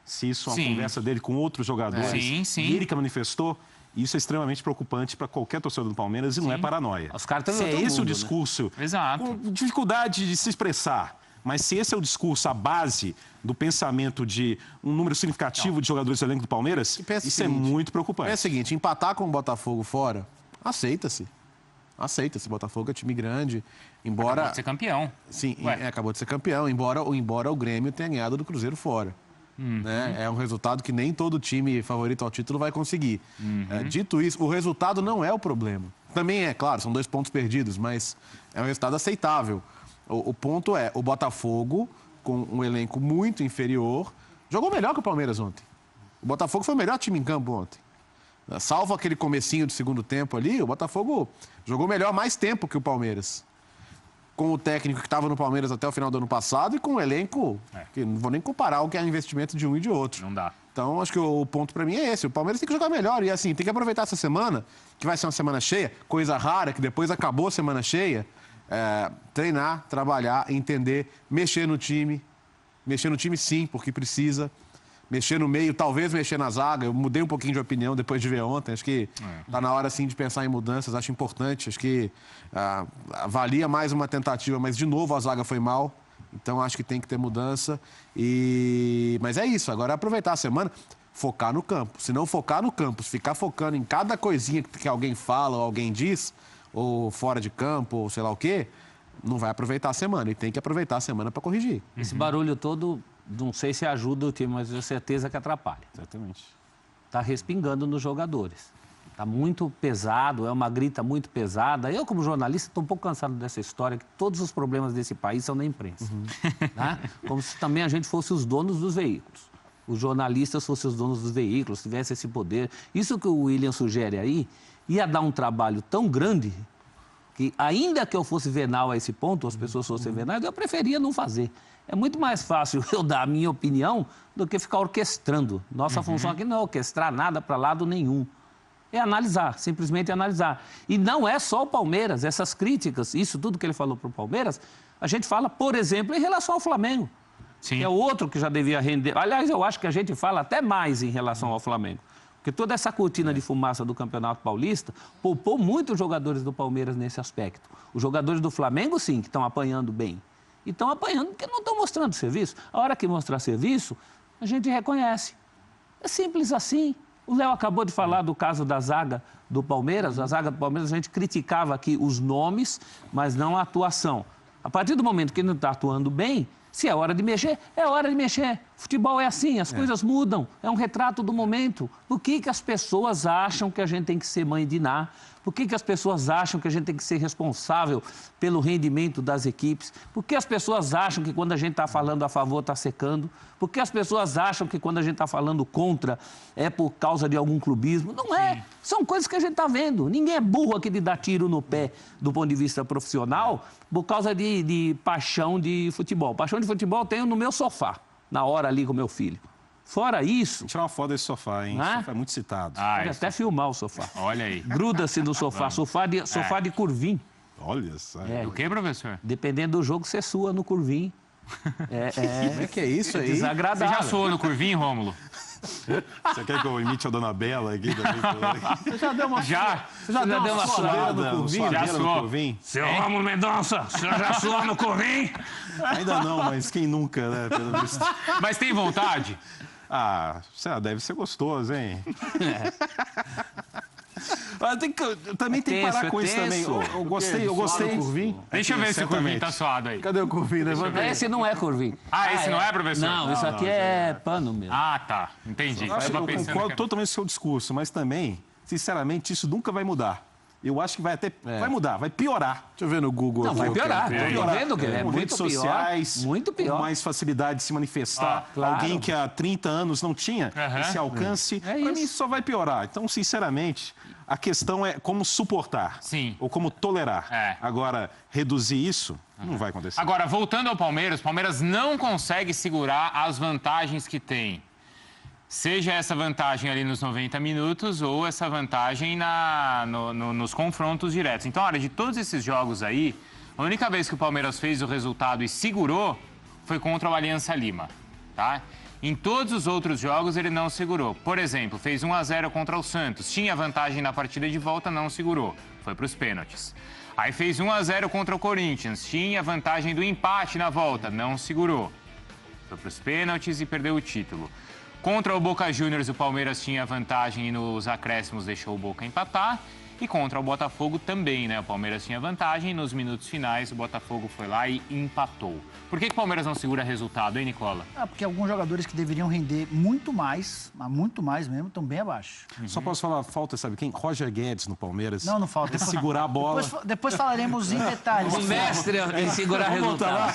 se isso é uma conversa dele com outros jogadores, e ele que manifestou, isso é extremamente preocupante para qualquer torcedor do Palmeiras e não é paranoia. Os caras estão se é esse o discurso, Exato. com dificuldade de se expressar, mas se esse é o discurso, a base do pensamento de um número significativo de jogadores do elenco do Palmeiras, isso é muito preocupante. É o seguinte, empatar com o Botafogo fora, aceita-se. Aceita-se, Botafogo é time grande, embora... Acabou de ser campeão. Sim, acabou de ser campeão, embora o Grêmio tenha ganhado do Cruzeiro fora. Né? É um resultado que nem todo time favorito ao título vai conseguir. Dito isso, o resultado não é o problema. Também é, claro, são 2 pontos perdidos, mas é um resultado aceitável. O ponto é, o Botafogo, com um elenco muito inferior, jogou melhor que o Palmeiras ontem. O Botafogo foi o melhor time em campo ontem. Salvo aquele comecinho do segundo tempo ali, o Botafogo jogou melhor mais tempo que o Palmeiras. Com o técnico que estava no Palmeiras até o final do ano passado e com o elenco, que não vou nem comparar o que é o investimento de um e de outro. Não dá. Então, acho que o ponto para mim é esse. O Palmeiras tem que jogar melhor e, assim, tem que aproveitar essa semana, que vai ser uma semana cheia, coisa rara, que depois acabou a semana cheia, treinar, trabalhar, entender, mexer no time sim, porque precisa. Mexer no meio, talvez mexer na zaga. Eu mudei um pouquinho de opinião depois de ver ontem. Acho que está na hora, sim, de pensar em mudanças. Acho importante. Acho que valia mais uma tentativa, mas, de novo, a zaga foi mal. Então, acho que tem que ter mudança. Mas é isso. Agora é aproveitar a semana, focar no campo. Se não focar no campo, se ficar focando em cada coisinha que alguém fala ou alguém diz, ou fora de campo, ou sei lá o quê, não vai aproveitar a semana. E tem que aproveitar a semana para corrigir. Esse barulho todo... Não sei se ajuda o time, mas eu tenho certeza que atrapalha. Exatamente. Está respingando nos jogadores. Está muito pesado, é uma grita muito pesada. Eu, como jornalista, estou um pouco cansado dessa história, que todos os problemas desse país são da imprensa. Né? Como se também a gente fosse os donos dos veículos. Os jornalistas fossem os donos dos veículos, tivessem esse poder. Isso que o William sugere aí, ia dar um trabalho tão grande que, ainda que eu fosse venal a esse ponto, as pessoas fossem venais, eu preferia não fazer. É muito mais fácil eu dar a minha opinião do que ficar orquestrando. Nossa função aqui não é orquestrar nada para lado nenhum. É analisar, simplesmente analisar. E não é só o Palmeiras, essas críticas, isso tudo que ele falou para o Palmeiras, a gente fala, por exemplo, em relação ao Flamengo. Sim. Que é outro que já devia render. Aliás, eu acho que a gente fala até mais em relação ao Flamengo. Porque toda essa cortina de fumaça do Campeonato Paulista poupou muitos jogadores do Palmeiras nesse aspecto. Os jogadores do Flamengo, sim, que estão apanhando bem. E estão apanhando porque não estão mostrando serviço. A hora que mostrar serviço, a gente reconhece. É simples assim. O Léo acabou de falar do caso da zaga do Palmeiras. A zaga do Palmeiras, a gente criticava aqui os nomes, mas não a atuação. A partir do momento que ele não está atuando bem, se é hora de mexer, é hora de mexer. Futebol é assim, as coisas mudam. É um retrato do momento. Por que as pessoas acham que a gente tem que ser mãe de Ná? Por que as pessoas acham que a gente tem que ser responsável pelo rendimento das equipes? Por que as pessoas acham que quando a gente está falando a favor está secando? Por que as pessoas acham que quando a gente está falando contra é por causa de algum clubismo? Não é. Sim. São coisas que a gente está vendo. Ninguém é burro aqui de dar tiro no pé do ponto de vista profissional por causa de paixão de futebol. Paixão de futebol eu tenho no meu sofá, na hora ali com meu filho. Fora isso... Tirar uma foto desse sofá, hein? O sofá é muito citado. Pode até filmar o sofá. Olha aí. Gruda-se no sofá. Sofá de curvim. Olha só. O que, professor? Dependendo do jogo, você sua no curvim. Como é que é isso aí? Desagradável. Você já suou no curvinho, Rômulo? Você quer que eu imite a Dona Bela aqui também? Você já deu uma suada no curvinho? Já suou. Seu Rômulo Mendonça, o senhor já suou no curvinho? Ainda não, mas quem nunca, né? Pelo visto. Mas tem vontade? Deve ser gostoso, hein? Também tem que parar com isso também. Eu gostei. Deixa eu ver se o curvinho tá suado aí. Cadê o curvinho? Esse não é curvinho. Esse não é, professor? Não, isso aqui é pano mesmo. Tá. Entendi. Eu concordo totalmente com o seu discurso, mas também, sinceramente, isso nunca vai mudar. Eu acho que vai mudar, vai piorar. Deixa eu ver no Google. Não, vai piorar. Estou vendo que é com muito redes sociais, muito pior. Com mais facilidade de se manifestar. Claro. Alguém que há 30 anos não tinha esse alcance. Para mim, isso só vai piorar. Então, sinceramente, a questão é como suportar. Sim. Ou como tolerar. Agora, reduzir isso, não vai acontecer. Agora, voltando ao Palmeiras, o Palmeiras não consegue segurar as vantagens que tem. Seja essa vantagem ali nos 90 minutos ou essa vantagem nos confrontos diretos. Então, olha, de todos esses jogos aí, a única vez que o Palmeiras fez o resultado e segurou foi contra o Aliança Lima, tá? Em todos os outros jogos ele não segurou. Por exemplo, fez 1-0 contra o Santos, tinha vantagem na partida de volta, não segurou, foi para os pênaltis. Aí fez 1-0 contra o Corinthians, tinha vantagem do empate na volta, não segurou, foi para os pênaltis e perdeu o título. Contra o Boca Juniors, o Palmeiras tinha vantagem e nos acréscimos deixou o Boca empatar. E contra o Botafogo também, né? O Palmeiras tinha vantagem e nos minutos finais o Botafogo foi lá e empatou. Por que o Palmeiras não segura resultado, hein, Nicola? Porque alguns jogadores que deveriam render muito mais, mas muito mais mesmo, estão bem abaixo. Só posso falar, falta, sabe quem? Roger Guedes no Palmeiras. Não falta. Segurar a bola. Depois falaremos em detalhes. O mestre em segurar resultado.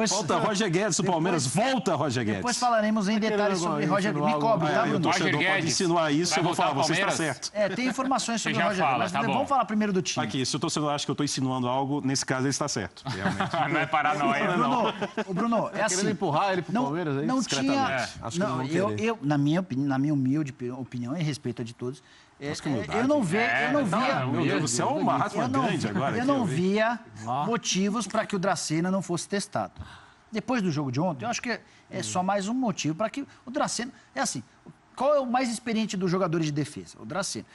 Falta Roger Guedes no Palmeiras. Volta Roger Guedes. Depois falaremos em detalhes sobre Roger Guedes. Me cobre, tá, Bruno? O torcedor pode insinuar isso, eu vou falar, você está certo. Tem informações sobre o Roger Guedes. Mas tá vamos falar primeiro do time. Aqui, se o torcedor acha que eu estou insinuando algo, nesse caso ele está certo. Realmente. Não é paranoia, não. Bruno, é assim. Querendo empurrar ele pro Palmeiras aí, não tinha. Acho que não querer. Na minha humilde opinião, em respeito a de todos, eu não via. Meu Deus do céu, uma raspa grande agora. Eu não via motivos para que o Dracena não fosse testado. Depois do jogo de ontem, eu acho que é só mais um motivo para que o Dracena. É assim, qual é o mais experiente dos jogadores de defesa? O Dracena.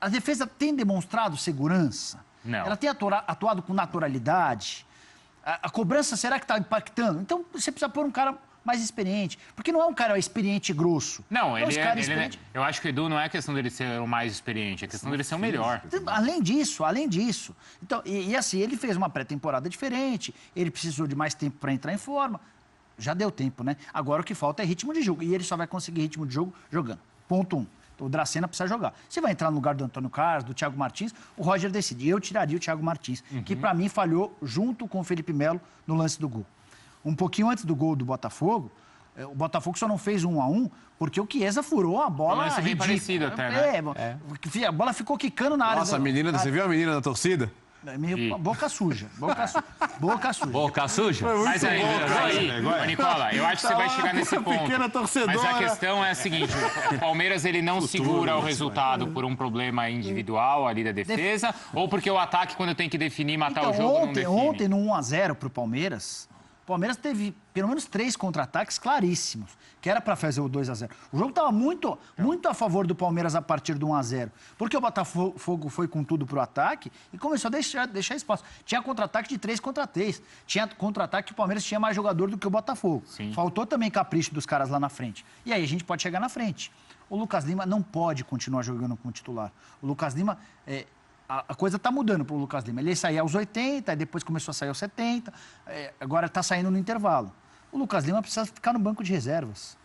A defesa tem demonstrado segurança? Não. Ela tem atuado com naturalidade? A cobrança, será que está impactando? Então, você precisa pôr um cara mais experiente. Porque não é um cara experiente e grosso. Não, eu acho que o Edu não é questão dele ser o mais experiente, é questão dele ser o melhor. Além disso. Então, e assim, ele fez uma pré-temporada diferente, ele precisou de mais tempo para entrar em forma. Já deu tempo, né? Agora o que falta é ritmo de jogo. E ele só vai conseguir ritmo de jogo jogando. Ponto 1. Então, o Dracena precisa jogar. Se vai entrar no lugar do Antônio Carlos, do Thiago Martins, o Roger decide. Eu tiraria o Thiago Martins, que para mim falhou junto com o Felipe Melo no lance do gol. Um pouquinho antes do gol do Botafogo, o Botafogo só não fez 1-1 porque o Chiesa furou a bola. Isso é bem parecido até, né? A bola ficou quicando na área. Nossa, você viu a menina da torcida? Boca suja. Boca suja? Mas aí, Nicola, eu acho que você vai chegar nesse ponto. Mas a questão é a seguinte, o Palmeiras ele não segura o resultado por um problema individual ali da defesa ou porque o ataque, quando tem que definir, matar o jogo, não define? Ontem, no 1-0 pro Palmeiras, o Palmeiras teve pelo menos 3 contra-ataques claríssimos, que era para fazer o 2-0. O jogo estava muito a favor do Palmeiras a partir do 1-0, porque o Botafogo foi com tudo pro ataque e começou a deixar espaço. Tinha contra-ataque de 3 contra 3. Tinha contra-ataque que o Palmeiras tinha mais jogador do que o Botafogo. Sim. Faltou também capricho dos caras lá na frente. E aí a gente pode chegar na frente. O Lucas Lima não pode continuar jogando como titular. O Lucas Lima... A coisa está mudando para o Lucas Lima. Ele saía aos 80, aí depois começou a sair aos 70, agora está saindo no intervalo. O Lucas Lima precisa ficar no banco de reservas.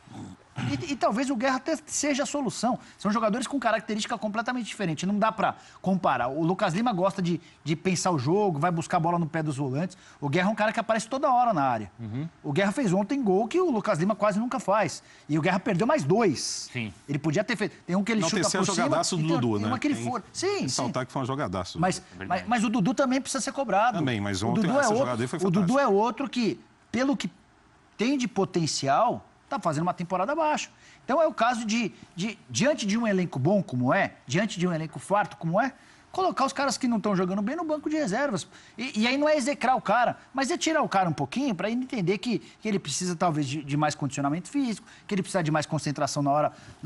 E talvez o Guerra até seja a solução. São jogadores com característica completamente diferente. Não dá para comparar. O Lucas Lima gosta de pensar o jogo, vai buscar a bola no pé dos volantes. O Guerra é um cara que aparece toda hora na área. O Guerra fez ontem gol que o Lucas Lima quase nunca faz. E o Guerra perdeu mais 2. Sim. Ele podia ter feito. Tem um que ele chuta por cima. Jogadaço do Dudu, né? Sim. Saltar que foi um jogadaço. Mas o Dudu também precisa ser cobrado. Também, mas ontem essa jogada aí foi fantástica. O Dudu é outro que, pelo que tem de potencial, está fazendo uma temporada abaixo. Então é o caso de diante de um elenco bom como diante de um elenco farto como colocar os caras que não estão jogando bem no banco de reservas. E aí não é execrar o cara, mas é tirar o cara um pouquinho para ele entender que ele precisa talvez de mais condicionamento físico, que ele precisa de mais concentração na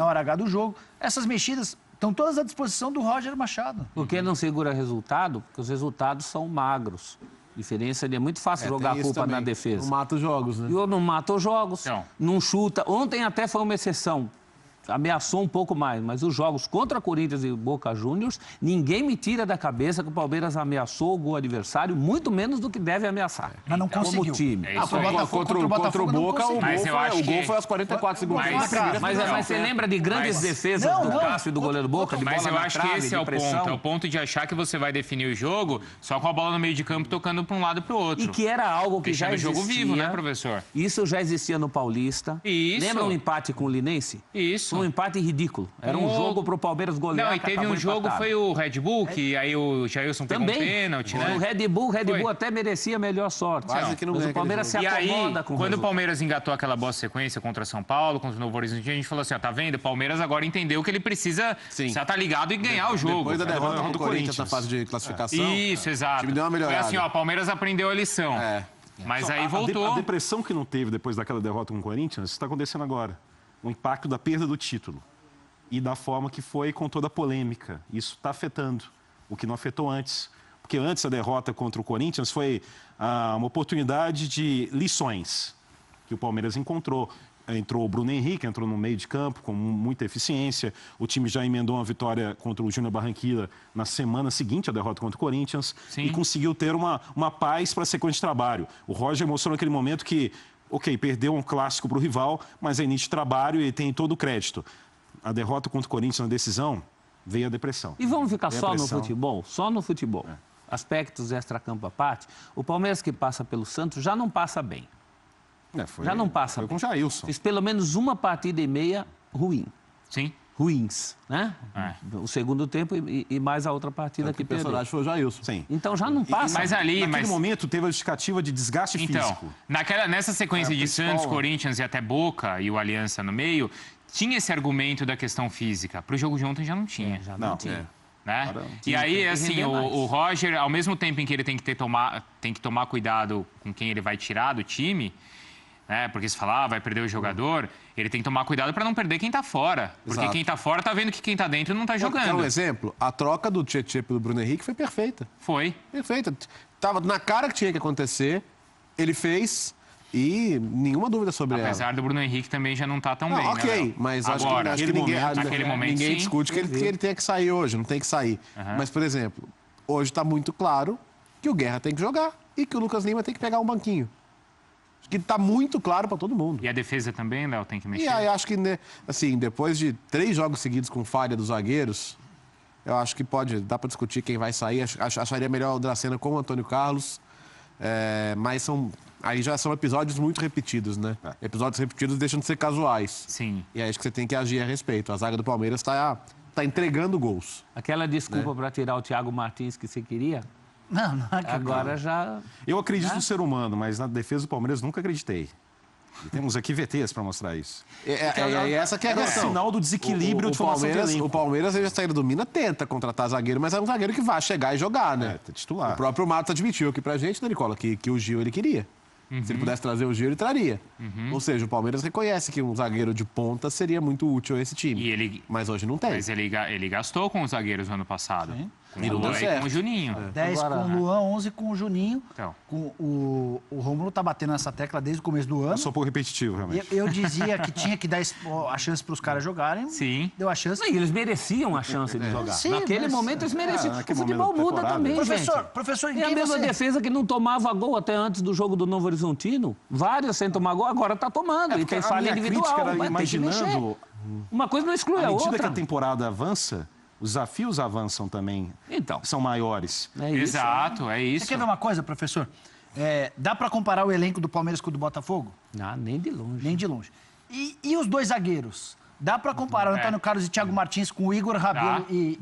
hora H do jogo. Essas mexidas estão todas à disposição do Roger Machado. Por que não segura resultado? Porque os resultados são magros. Diferença é muito fácil jogar a culpa também. na defesa. Não mata os jogos, né? Não mata os jogos, não chuta. Ontem até foi uma exceção. Ameaçou um pouco mais, mas os jogos contra Corinthians e Boca Juniors, ninguém me tira da cabeça que o Palmeiras ameaçou o gol adversário, muito menos do que deve ameaçar. Mas não conseguiu. Como time. Contra o Boca, o gol foi aos 44 segundos. Mas você lembra de grandes defesas do Cássio e do goleiro Boca? Mas eu acho que esse é o ponto. É o ponto de achar que você vai definir o jogo só com a bola no meio de campo tocando para um lado e para o outro. E que era algo que já existia. Jogo vivo, né, professor? Isso já existia no Paulista. Isso. Lembra o empate com o Linense? Isso. Isso. Um empate ridículo. Era um jogo pro Palmeiras golear. Não, e teve um jogo, foi o Red Bull, que aí o Jailson pegou um pênalti, né? O Red Bull até merecia a melhor sorte. Quase que não Mas ganha o Palmeiras se E acomoda aí, com o quando o resultado. Palmeiras engatou aquela boa sequência contra São Paulo, contra o Novo Horizonte, a gente falou assim, ó, tá vendo? O Palmeiras agora entendeu que ele precisa já tá ligado e ganhar o jogo. Depois da derrota do contra o Corinthians na Corinthians. fase de classificação. Isso, exato. O time deu uma melhorada. Foi assim, ó, o Palmeiras aprendeu a lição. Mas aí voltou. A depressão que não teve depois daquela derrota com o Corinthians está acontecendo agora. O impacto da perda do título e da forma que foi com toda a polêmica. Isso está afetando, o que não afetou antes. Porque antes a derrota contra o Corinthians foi uma oportunidade de lições que o Palmeiras encontrou. Entrou o Bruno Henrique, entrou no meio de campo com muita eficiência. O time já emendou uma vitória contra o Júnior Barranquilla na semana seguinte à derrota contra o Corinthians. Sim. E conseguiu ter uma paz para a sequência de trabalho. O Roger mostrou naquele momento que, ok, perdeu um clássico para o rival, mas é início de trabalho e tem todo o crédito. A derrota contra o Corinthians na decisão, veio a depressão. E vamos ficar só no Depressão. futebol? Só no futebol. Aspectos extra-campo à parte. O Palmeiras que passa pelo Santos já não passa bem. Já não passa Foi bem. com o Jailson. Fiz pelo menos uma partida e meia ruim. Sim. Ruins, né? O segundo tempo e mais a outra partida que O perdeu. personagem foi o Jailson. Sim. Então já não passa. Mas ali, Naquele momento teve a justificativa de desgaste Então, físico. nessa sequência de Santos, Corinthians e até Boca e o Aliança no meio, tinha esse argumento da questão física. Pro jogo de ontem já não tinha. Já não tinha. Né? Agora, E aí, assim, render mais. o Roger, ao mesmo tempo em que ele tem que tomar cuidado com quem ele vai tirar do time, né? Porque se falar, vai perder o jogador, ele tem que tomar cuidado para não perder quem tá fora. Porque Exato. quem tá fora tá vendo que quem tá dentro não tá Quer um jogando. exemplo? A troca do Tietchan pelo Bruno Henrique foi perfeita. Foi. Perfeita. Tava na cara que tinha que acontecer, ele fez e nenhuma dúvida sobre ela. Apesar do Bruno Henrique também já não tá tão bem, Ok, né, Léo? mas Agora, acho que naquele momento, ninguém sim. discute que ele tem que sair hoje, não tem que sair. Mas, por exemplo, hoje está muito claro que o Guerra tem que jogar e que o Lucas Lima tem que pegar um banquinho. Acho que está muito claro para todo mundo. E a defesa também, Léo, tem que mexer. E aí acho que, né, assim, depois de 3 jogos seguidos com falha dos zagueiros, eu acho que dá para discutir quem vai sair. Acharia melhor o Dracena com o Antônio Carlos, mas aí já são episódios muito repetidos, né? Episódios repetidos deixam de ser casuais. Sim. E é isso que você tem que agir a respeito. A zaga do Palmeiras está entregando gols. Aquela desculpa para tirar o Thiago Martins que você queria, Não é que agora já... Eu acredito no ser humano, mas na defesa do Palmeiras nunca acreditei. E temos aqui VTs para mostrar isso. Essa que é a É questão. sinal do desequilíbrio de formação de elenco. O Palmeiras, ele saída do Mina, tenta contratar zagueiro, mas é um zagueiro que vai chegar e jogar, né? É, titular. O próprio Matos admitiu aqui pra gente, né, Nicola, que o Gil ele queria. Se ele pudesse trazer o Gil, ele traria. Ou seja, o Palmeiras reconhece que um zagueiro de ponta seria muito útil a esse time. E ele, Mas hoje não tem. mas ele gastou com os zagueiros no ano passado. Com E não o deu Luan e certo. com o Juninho. 10 com o Luan, 11 com o Juninho. Então. O Rômulo tá batendo nessa tecla desde o começo do ano. Eu sou um pouco repetitivo, realmente. Eu dizia que tinha que dar a chance para os caras jogarem. Sim. Deu a chance. Eles mereciam a chance de jogar. Sim, Naquele mas- momento eles mereciam. O naquele futebol momento da muda temporada. também, gente. Professor, em É a quem mesma você... defesa que não tomava gol até antes do jogo do Novo Horizontino. Vários sem tomar gol, agora está tomando. E porque tem a falha minha individual. crítica era Mas tem que mexer. imaginando, Uma coisa não exclui à a medida outra. que a temporada avança, os desafios avançam também. Então. São maiores. É isso. Exato, é isso. Você quer ver uma coisa, professor? Dá para comparar o elenco do Palmeiras com o do Botafogo? Ah, nem de longe. Nem de longe. E os dois zagueiros? Dá para comparar o Antônio Carlos e Thiago Martins com o Igor Rabelo e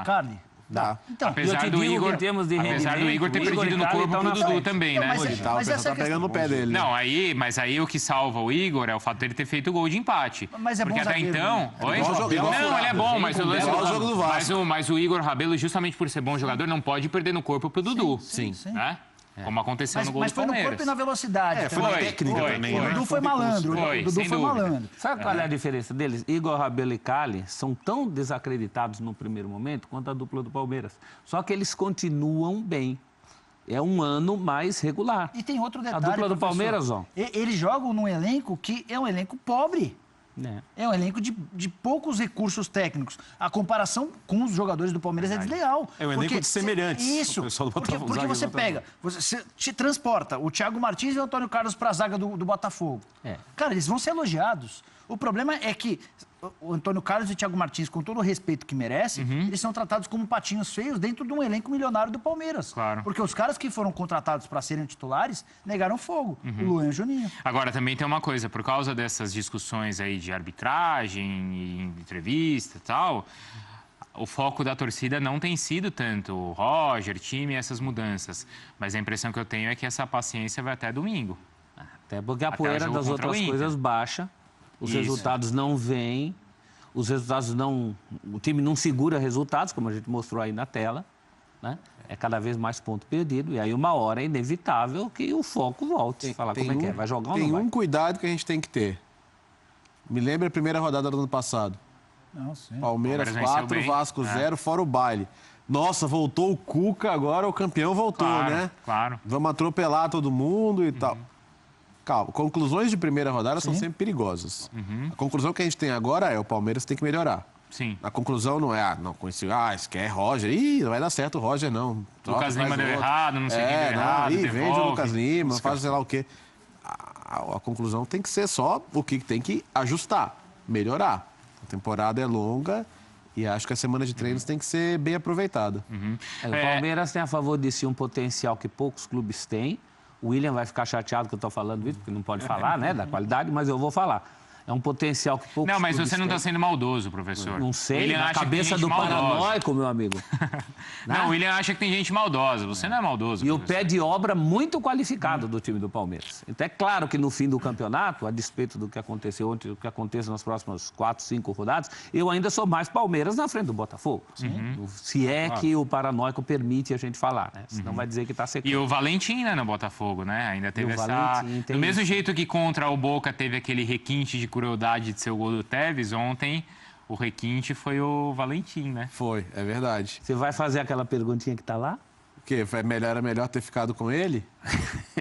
Carli? Dá. Então, Apesar te do digo Igor, que em termos de apesar do rendimento, Igor ter o Igor perdido e no Carli corpo estão pro na Dudu frente. também, Não, né? mas Hoje tá, o mas pessoal essa é tá a pegando no pé dele. Não, aí o que salva o Igor é o fato dele ter feito o gol de empate. Mas é bom Porque até zagueiro, então. né? Oi? igual o jogo- igual Não, ele é bom, mas o lance. igual o jogo do Vasco. Mas o Igor Rabelo, justamente por ser bom jogador, não pode perder no corpo pro Dudu. sim. Né? Como aconteceu no gol Mas do foi no Palmeiras. corpo e na velocidade. Foi na Foi, técnica foi, também, foi. né? O Dudu foi malandro. Foi, O Dudu sem foi dúvida. malandro. Sabe qual é a diferença deles? Igor Rabelo e Carli são tão desacreditados no primeiro momento quanto a dupla do Palmeiras. Só que eles continuam bem. É um ano mais regular. E tem outro detalhe, A dupla do professor. Palmeiras, ó. Eles jogam num elenco que é um elenco pobre. É um elenco de poucos recursos técnicos. A comparação com os jogadores do Palmeiras é desleal. É um elenco de semelhantes. Isso. O pessoal do Porque Botafogo, você pega, você te transporta o Thiago Martins e o Antônio Carlos para a zaga do Botafogo. É. Cara, eles vão ser elogiados. O problema é que o Antônio Carlos e o Thiago Martins, com todo o respeito que merecem, eles são tratados como patinhos feios dentro de um elenco milionário do Palmeiras. Claro. Porque os caras que foram contratados para serem titulares negaram fogo. O Luan e o Juninho. Agora, também tem uma coisa, por causa dessas discussões aí de arbitragem, e entrevista e tal, o foco da torcida não tem sido tanto o Roger, time e essas mudanças. Mas a impressão que eu tenho é que essa paciência vai até domingo. Até porque a poeira das outras coisas baixa, os resultados não vêm, os resultados não... O time não segura resultados, como a gente mostrou aí na tela, né? É cada vez mais ponto perdido, e aí uma hora é inevitável que o foco volte. Falar como é que é, vai jogar ou não vai? Tem um cuidado que a gente tem que ter. Me lembra a primeira rodada do ano passado. Não, sim. Palmeiras 4, Vasco 0, fora o baile. Nossa, voltou o Cuca, agora o campeão voltou, né? Claro. Vamos atropelar todo mundo e tal. Calma, conclusões de primeira rodada são sempre perigosas. A conclusão que a gente tem agora é o Palmeiras tem que melhorar. Sim. A conclusão não é, isso quer Roger. Ih, não vai dar certo o Roger, não. Lucas Lima deu errado, não sei quem deu errado, Ih, vende o Lucas Lima, faz sei lá o quê. A conclusão tem que ser só o que tem que ajustar, melhorar. A temporada é longa e acho que a semana de treinos tem que ser bem aproveitada. O Palmeiras tem a favor de si um potencial que poucos clubes têm. O William vai ficar chateado que eu estou falando isso, porque não pode falar, né, da qualidade, mas eu vou falar. É um potencial que poucos Não, mas clubes você não está têm. sendo maldoso, professor. Não sei, William na acha que cabeça tem do gente maldosa. paranoico, meu amigo. Não, o William acha que tem gente maldosa. Você não é maldoso. E o professor. pé de obra muito qualificado do time do Palmeiras. Então é claro que no fim do campeonato, a despeito do que aconteceu ontem, do que aconteça nas próximas 4, 5 rodadas, eu ainda sou mais Palmeiras na frente do Botafogo. Se é que o paranoico permite a gente falar, né? Senão vai dizer que está secando. E o Valentim, né, no Botafogo, né? Ainda teve o essa... Valentim, tem Do mesmo isso. jeito que contra o Boca teve aquele requinte de crueldade de seu gol do Tevez, ontem o requinte foi o Valentim, né? Foi, é verdade. Você vai fazer aquela perguntinha que está lá? O quê? Era melhor ter ficado com ele?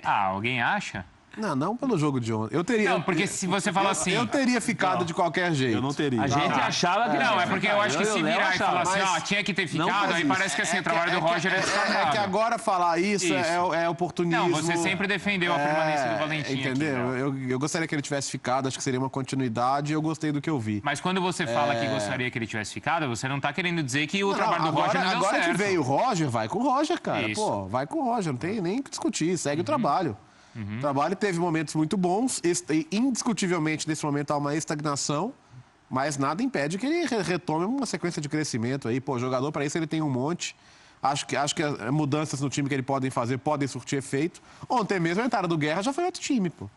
Ah, alguém acha? Não pelo jogo de ontem. Eu teria. Não, porque se você fala assim... Eu teria ficado de qualquer jeito. Eu não teria. A gente achava que... Não, é porque eu acho que se e o Léo virar e falar achava, assim, mas tinha que ter não ficado, faz aí isso. parece que assim, o trabalho do Roger é É que descartável. agora falar isso. É oportunismo. Não, você sempre defendeu a permanência do Valentim. Entendeu? Aqui, eu gostaria que ele tivesse ficado, acho que seria uma continuidade e eu gostei do que eu vi. Mas quando você fala que gostaria que ele tivesse ficado, você não está querendo dizer que o trabalho do Roger não deu agora certo. que veio o Roger, vai com o Roger, cara. Isso. Pô, vai com o Roger, não tem nem o que discutir, segue o trabalho. O trabalho teve momentos muito bons, indiscutivelmente nesse momento há uma estagnação, mas nada impede que ele retome uma sequência de crescimento aí. Pô, jogador para isso ele tem um monte. Acho que as mudanças no time que ele podem fazer podem surtir efeito. Ontem mesmo a entrada do Guerra já foi outro time, pô.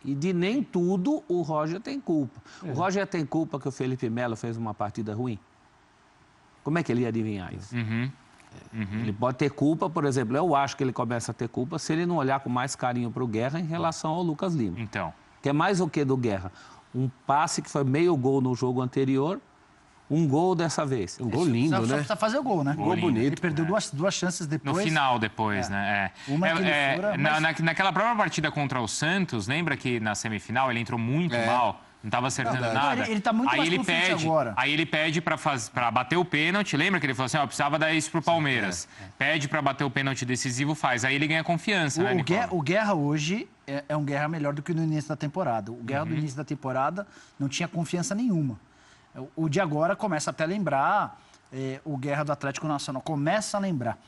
E de nem tudo o Roger tem culpa. O Roger tem culpa que o Felipe Melo fez uma partida ruim? Como é que ele ia adivinhar isso? Ele pode ter culpa, por exemplo, eu acho que ele começa a ter culpa se ele não olhar com mais carinho para o Guerra em relação ao Lucas Lima. Então. Que é mais o que do Guerra? Um passe que foi meio gol no jogo anterior, um gol dessa vez. Um gol lindo, Só né? precisa fazer o gol, né? Gol lindo. bonito. Ele perdeu duas chances depois. No final, depois, né? Uma que ele fura, mas- Naquela própria partida contra o Santos, lembra que na semifinal ele entrou muito mal, não estava acertando Verdade. nada. Ele tá muito mais confiante agora. Aí ele pede para bater o pênalti, lembra que ele falou assim, ó, precisava dar isso pro Palmeiras. Pede para bater o pênalti decisivo, faz. Aí ele ganha confiança, né, Nicola? O Guerra hoje é um Guerra melhor do que no início da temporada. O Guerra do início da temporada não tinha confiança nenhuma. O de agora começa até a lembrar, o Guerra do Atlético Nacional começa a lembrar.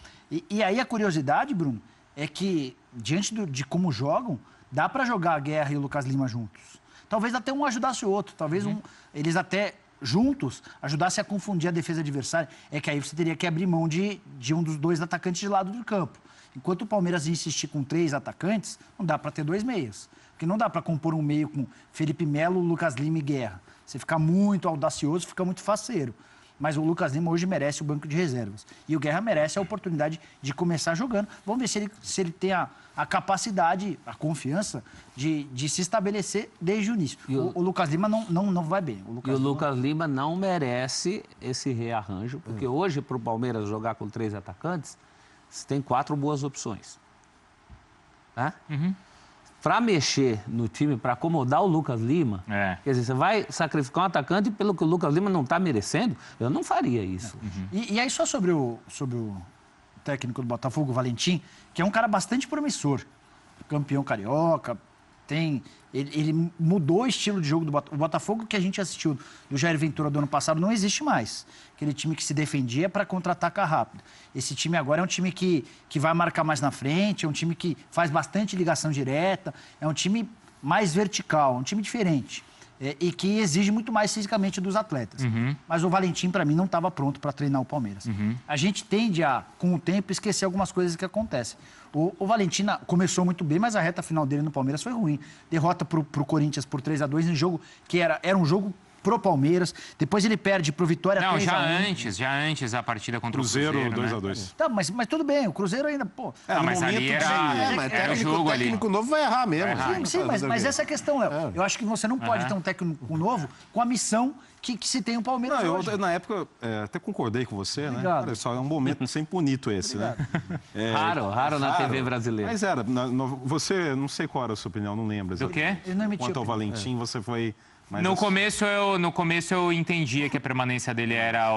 E aí a curiosidade, Bruno, é que diante de como jogam, dá para jogar a Guerra e o Lucas Lima juntos. Talvez até um ajudasse o outro, talvez eles até juntos ajudassem a confundir a defesa adversária. É que aí você teria que abrir mão de um dos dois atacantes de lado do campo. Enquanto o Palmeiras insistir com 3 atacantes, não dá para ter 2 meias. Porque não dá para compor um meio com Felipe Melo, Lucas Lima e Guerra. Você fica muito audacioso, fica muito faceiro. Mas o Lucas Lima hoje merece o banco de reservas. E o Guerra merece a oportunidade de começar jogando. Vamos ver se ele tem a capacidade, a confiança de se estabelecer desde o início. O Lucas Lima não vai bem. E o Lucas Lima não merece esse rearranjo, porque hoje, para o Palmeiras jogar com 3 atacantes, você tem 4 boas opções. Tá? Para mexer no time, para acomodar o Lucas Lima, quer dizer, você vai sacrificar um atacante pelo que o Lucas Lima não está merecendo? Eu não faria isso. E aí, só sobre o técnico do Botafogo, o Valentim, que é um cara bastante promissor. Campeão carioca, Ele mudou o estilo de jogo do Botafogo. O Botafogo que a gente assistiu do Jair Ventura do ano passado não existe mais. Aquele time que se defendia para contra-atacar rápido. Esse time agora é um time que vai marcar mais na frente, é um time que faz bastante ligação direta, é um time mais vertical, um time diferente. E que exige muito mais fisicamente dos atletas. Mas o Valentim, para mim, não estava pronto para treinar o Palmeiras. A gente tende a, com o tempo, esquecer algumas coisas que acontecem. O Valentim começou muito bem, mas a reta final dele no Palmeiras foi ruim. Derrota para o Corinthians por 3-2 em jogo que era um jogo pro Palmeiras. Depois ele perde pro Vitória 3-1. Não, já antes a partida contra o Cruzeiro, Cruzeiro, 2-2. Tá, mas tudo bem, o Cruzeiro ainda, pô... Não, mas ali era o jogo ali. O técnico novo vai errar mesmo. Sim, mas essa é a questão, Léo. Eu acho que você não pode ter um técnico novo com a missão que se tem o Palmeiras hoje. Eu, na época, até concordei com você, Obrigado. né? Olha só, é um momento sempre bonito esse, né? Raro na TV brasileira. Mas era. Você, não sei qual era a sua opinião, não lembro. Do quê? Ele não emitiu Quanto ao opinião. Valentim, você foi... mais No começo eu entendia que a permanência dele era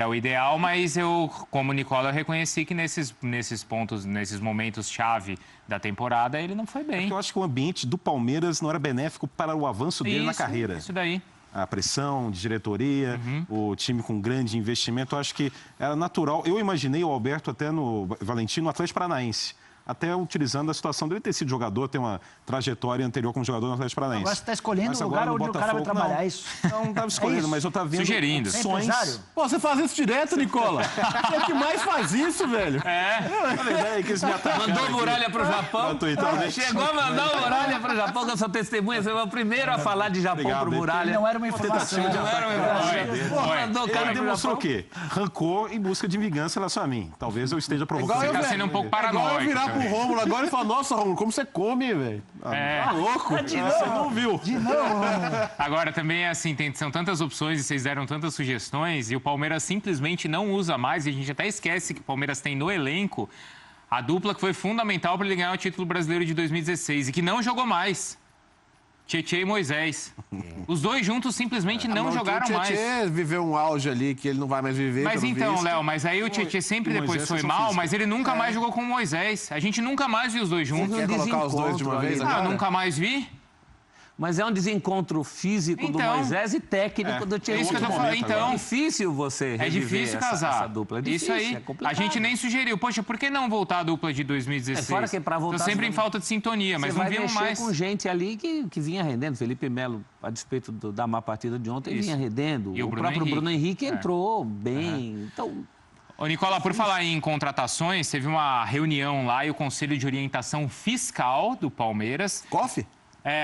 o ideal, mas eu, como Nicola, eu reconheci que nesses pontos, nesses momentos-chave da temporada, ele não foi bem. Porque eu acho que o ambiente do Palmeiras não era benéfico para o avanço dele na carreira. Isso daí. A pressão de diretoria, o time com grande investimento, eu acho que era natural. Eu imaginei o Alberto até no Valentim, no Atlético Paranaense. Até utilizando a situação dele ter sido jogador, ter uma trajetória anterior como jogador no Atlético Paranaense. Agora você está escolhendo Mas o lugar agora no onde o cara vai Botafogo, trabalhar, isso? Não estava escolhendo, isso? mas eu estava vendo Sugerindo. É empresário? Pô, você faz isso direto, Nicola? Você é o que mais faz isso, velho. Mandou Muralha pro Japão. Chegou a mandar o Muralha pro Japão, que eu sou testemunha. Você foi o primeiro a falar de Japão pro Muralha. Não era uma informação. Não era uma informação. Mandou o cara Ele pro demonstrou o Japão. quê? Rancor em busca de vingança em relação a mim. Talvez eu esteja provocando. Você tá sendo um pouco Igual paranoico. eu virar pro também. Rômulo agora e falar, nossa, Rômulo, como você come, velho? Tá louco? Você não viu? De novo. Agora, também é assim, são tantas opções e vocês deram tantas sugestões e o Palmeiras simplesmente não usa mais e a gente até esquece que o Palmeiras tem no elenco a dupla que foi fundamental para ele ganhar o título brasileiro de 2016 e que não jogou mais. Tietê e Moisés. Os dois juntos simplesmente não jogaram mais. O Tietê viveu um auge ali que ele não vai mais viver. Mas pelo então, visto. Léo, mas aí o Tietê sempre depois foi mal, mas ele nunca mais jogou com o Moisés. A gente nunca mais viu os dois juntos. Quer colocar os dois de uma vez Ah, eu agora? nunca mais vi. Mas é um desencontro físico do Então, Moisés e técnico do Tietê. É isso que eu tô falando, então. É difícil você É reviver difícil essa casar. dupla. É Isso difícil, aí, é complicado. a gente nem sugeriu. Poxa, por que não voltar a dupla de 2016? Fora que pra voltar, Tô sempre você em falta de sintonia, mas Você não vai vimos mexer mais. com gente ali que vinha rendendo. Felipe Melo, a despeito da má partida de ontem, Isso. vinha rendendo. E o Bruno próprio Henrique. Bruno Henrique entrou bem. Então, Ô, Nicola, por falar em contratações, teve uma reunião lá e o Conselho de Orientação Fiscal do Palmeiras... Coffee?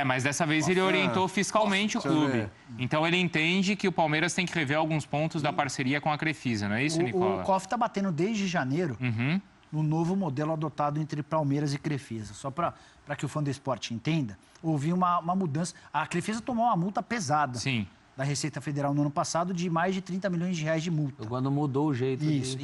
mas dessa vez ele orientou fiscalmente o Deixa eu clube. ver. Então ele entende que o Palmeiras tem que rever alguns pontos da parceria com a Crefisa, não é isso, Nicola? O COF está batendo desde janeiro Uhum. no novo modelo adotado entre Palmeiras e Crefisa. Só para que o fã do esporte entenda, houve uma mudança. A Crefisa tomou uma multa pesada Sim. da Receita Federal no ano passado de mais de 30 milhões de reais de multa. quando mudou o jeito Isso, de...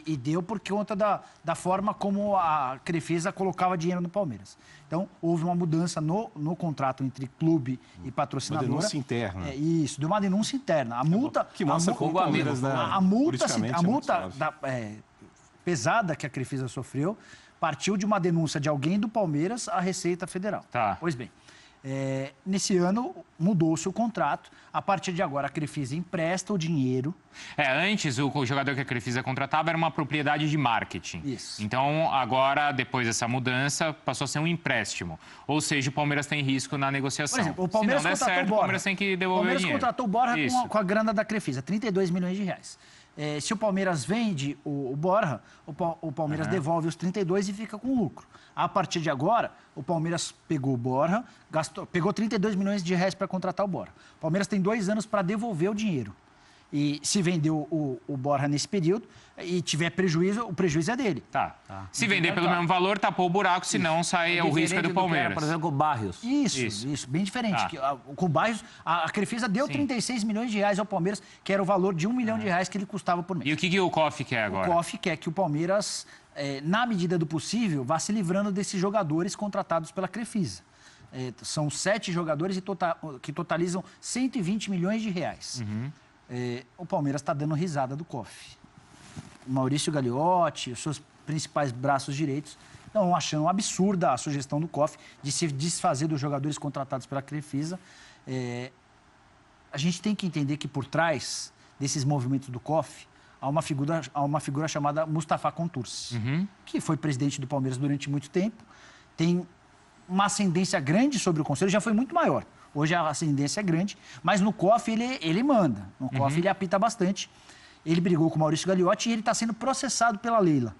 e deu por conta da forma como a Crefisa colocava dinheiro no Palmeiras. Então, houve uma mudança no contrato entre clube e patrocinadora. Uma denúncia interna. Isso, deu uma denúncia interna. A multa... Que mostra como o Palmeiras, né? A multa, politicamente, a é muito multa suave. pesada que a Crefisa sofreu partiu de uma denúncia de alguém do Palmeiras à Receita Federal. Tá. Pois bem, nesse ano mudou-se o contrato. A partir de agora, a Crefisa empresta o dinheiro. Antes, o jogador que a Crefisa contratava era uma propriedade de marketing. Isso. Então, agora, depois dessa mudança, passou a ser um empréstimo. Ou seja, o Palmeiras tem risco na negociação. Por exemplo, o Palmeiras Se não der contratou certo, o Borja. o Palmeiras tem que devolver o Palmeiras dinheiro. contratou o Borja Isso. com a grana da Crefisa, 32 milhões de reais. Se o Palmeiras vende o Borja, o Palmeiras devolve os 32 e fica com lucro. A partir de agora, o Palmeiras pegou o Borja, pegou 32 milhões de reais para contratar o Borja. O Palmeiras tem 2 anos para devolver o dinheiro. E se vendeu o Borja nesse período e tiver prejuízo, o prejuízo é dele. Tá. Se vender pelo mesmo valor, tapou o buraco, senão sai o risco é do Diferente que era, Palmeiras. por exemplo, com o Barrios. Isso, bem diferente. Tá. Com o Barrios, a Crefisa deu 36 milhões de reais ao Palmeiras, que era o valor de 1 milhão de reais que ele custava por mês. E o que o COF quer O agora? COF quer que o Palmeiras, na medida do possível, vá se livrando desses jogadores contratados pela Crefisa. São 7 jogadores que totalizam 120 milhões de reais. O Palmeiras está dando risada do COF. O Maurício Gagliotti, os seus principais braços direitos, Estão achando absurda a sugestão do COF de se desfazer dos jogadores contratados pela Crefisa. A gente tem que entender que por trás desses movimentos do COF há uma figura chamada Mustafa Contursi, que foi presidente do Palmeiras durante muito tempo, tem uma ascendência grande sobre o Conselho, já foi muito maior. Hoje a ascendência é grande, mas no COF ele manda, no COF ele apita bastante. Ele brigou com o Maurício Gagliotti e ele está sendo processado pela Leila,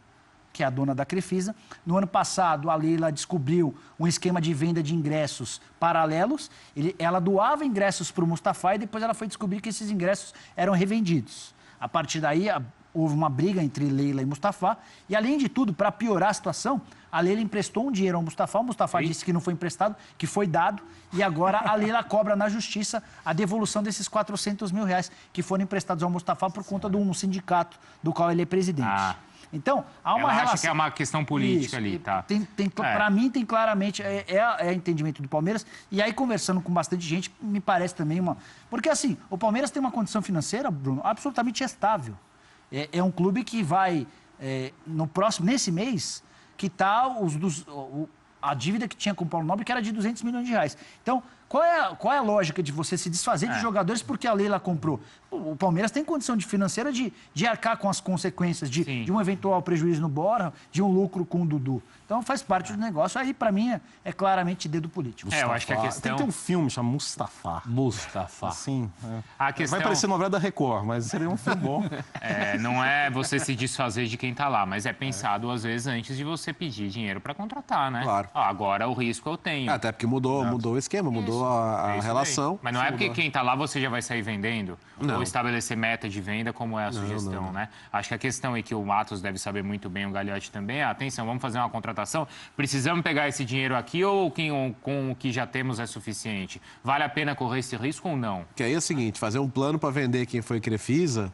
que é a dona da Crefisa. No ano passado, a Leila descobriu um esquema de venda de ingressos paralelos. Ela doava ingressos para o Mustafa e depois ela foi descobrir que esses ingressos eram revendidos. A partir daí, houve uma briga entre Leila e Mustafa. E, além de tudo, para piorar a situação, a Leila emprestou um dinheiro ao Mustafa. O Mustafa disse que não foi emprestado, que foi dado. E agora a Leila cobra na justiça a devolução desses 400 mil reais que foram emprestados ao Mustafa por conta de um sindicato do qual ele é presidente. Então, há uma relação... acha que é uma questão política ali, tá? Para mim, tem claramente... É entendimento do Palmeiras. E aí, conversando com bastante gente, me parece também uma... Porque, assim, o Palmeiras tem uma condição financeira, Bruno, absolutamente estável. É um clube que vai, nesse mês, quitar a dívida que tinha com o Paulo Nobre, que era de 200 milhões de reais. Então, qual é a lógica de você se desfazer de jogadores porque a Leila comprou? O Palmeiras tem condição financeira de arcar com as consequências de um eventual prejuízo no Bora, de um lucro com o Dudu. Então, faz parte do negócio. Aí, para mim, é claramente dedo político. Eu acho que a questão... Tem que ter um filme chamado Mustafa. Sim. Vai parecer novela da Record, mas seria um filme bom. Não é você se desfazer de quem está lá, mas é pensar 2 vezes antes de você pedir dinheiro para contratar, né? Claro. Agora o risco eu tenho. Até porque mudou o esquema, mudou a relação. Mas não é porque quem está lá você já vai sair vendendo? Não. Ou estabelecer meta de venda, como é a sugestão, né? Acho que a questão é que o Matos deve saber muito bem, o Gagliotti também. Atenção, vamos fazer uma contratação. Precisamos pegar esse dinheiro aqui ou com o que já temos é suficiente? Vale a pena correr esse risco ou não? Que aí é o seguinte, fazer um plano para vender quem foi Crefisa,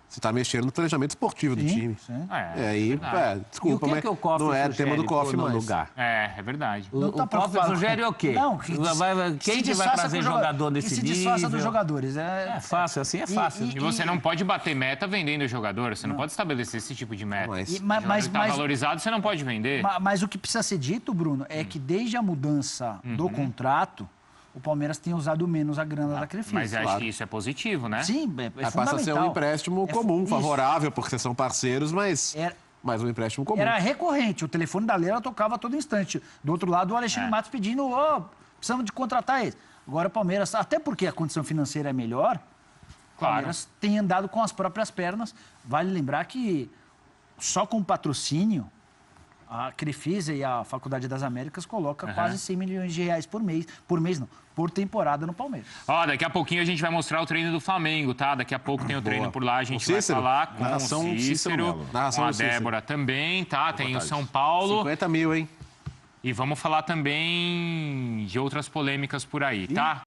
você está mexendo no planejamento esportivo do time. Sim. Desculpa, mas não é tema do COF mais. Lugar? É verdade. O COF sugere o quê? Não, quem que vai trazer jogador nesse nível? Que se desfaça dos jogadores. É fácil, assim é fácil. E você não pode bater meta vendendo o jogador. Você não pode estabelecer esse tipo de meta. Mas está valorizado, você não pode vender. Mas o que precisa ser dito, Bruno, é que desde a mudança do contrato, o Palmeiras tem usado menos a grana da Crefisa. Mas acho que isso é positivo, né? Sim, é fundamental. Passa a ser um empréstimo comum, favorável, porque são parceiros, mas um empréstimo comum. Era recorrente, o telefone da Leila tocava a todo instante. Do outro lado, o Alexandre Matos pedindo, precisamos de contratar ele. Agora o Palmeiras, até porque a condição financeira é melhor, o Palmeiras tem andado com as próprias pernas. Vale lembrar que só com patrocínio, a Crefisa e a Faculdade das Américas colocam quase 100 milhões de reais por temporada no Palmeiras. Daqui a pouquinho a gente vai mostrar o treino do Flamengo, tá? Daqui a pouco tem o treino por lá, a gente vai falar com o Cícero, com a Débora também, tá? Tem o São Paulo. 50 mil, hein? E vamos falar também de outras polêmicas por aí, tá?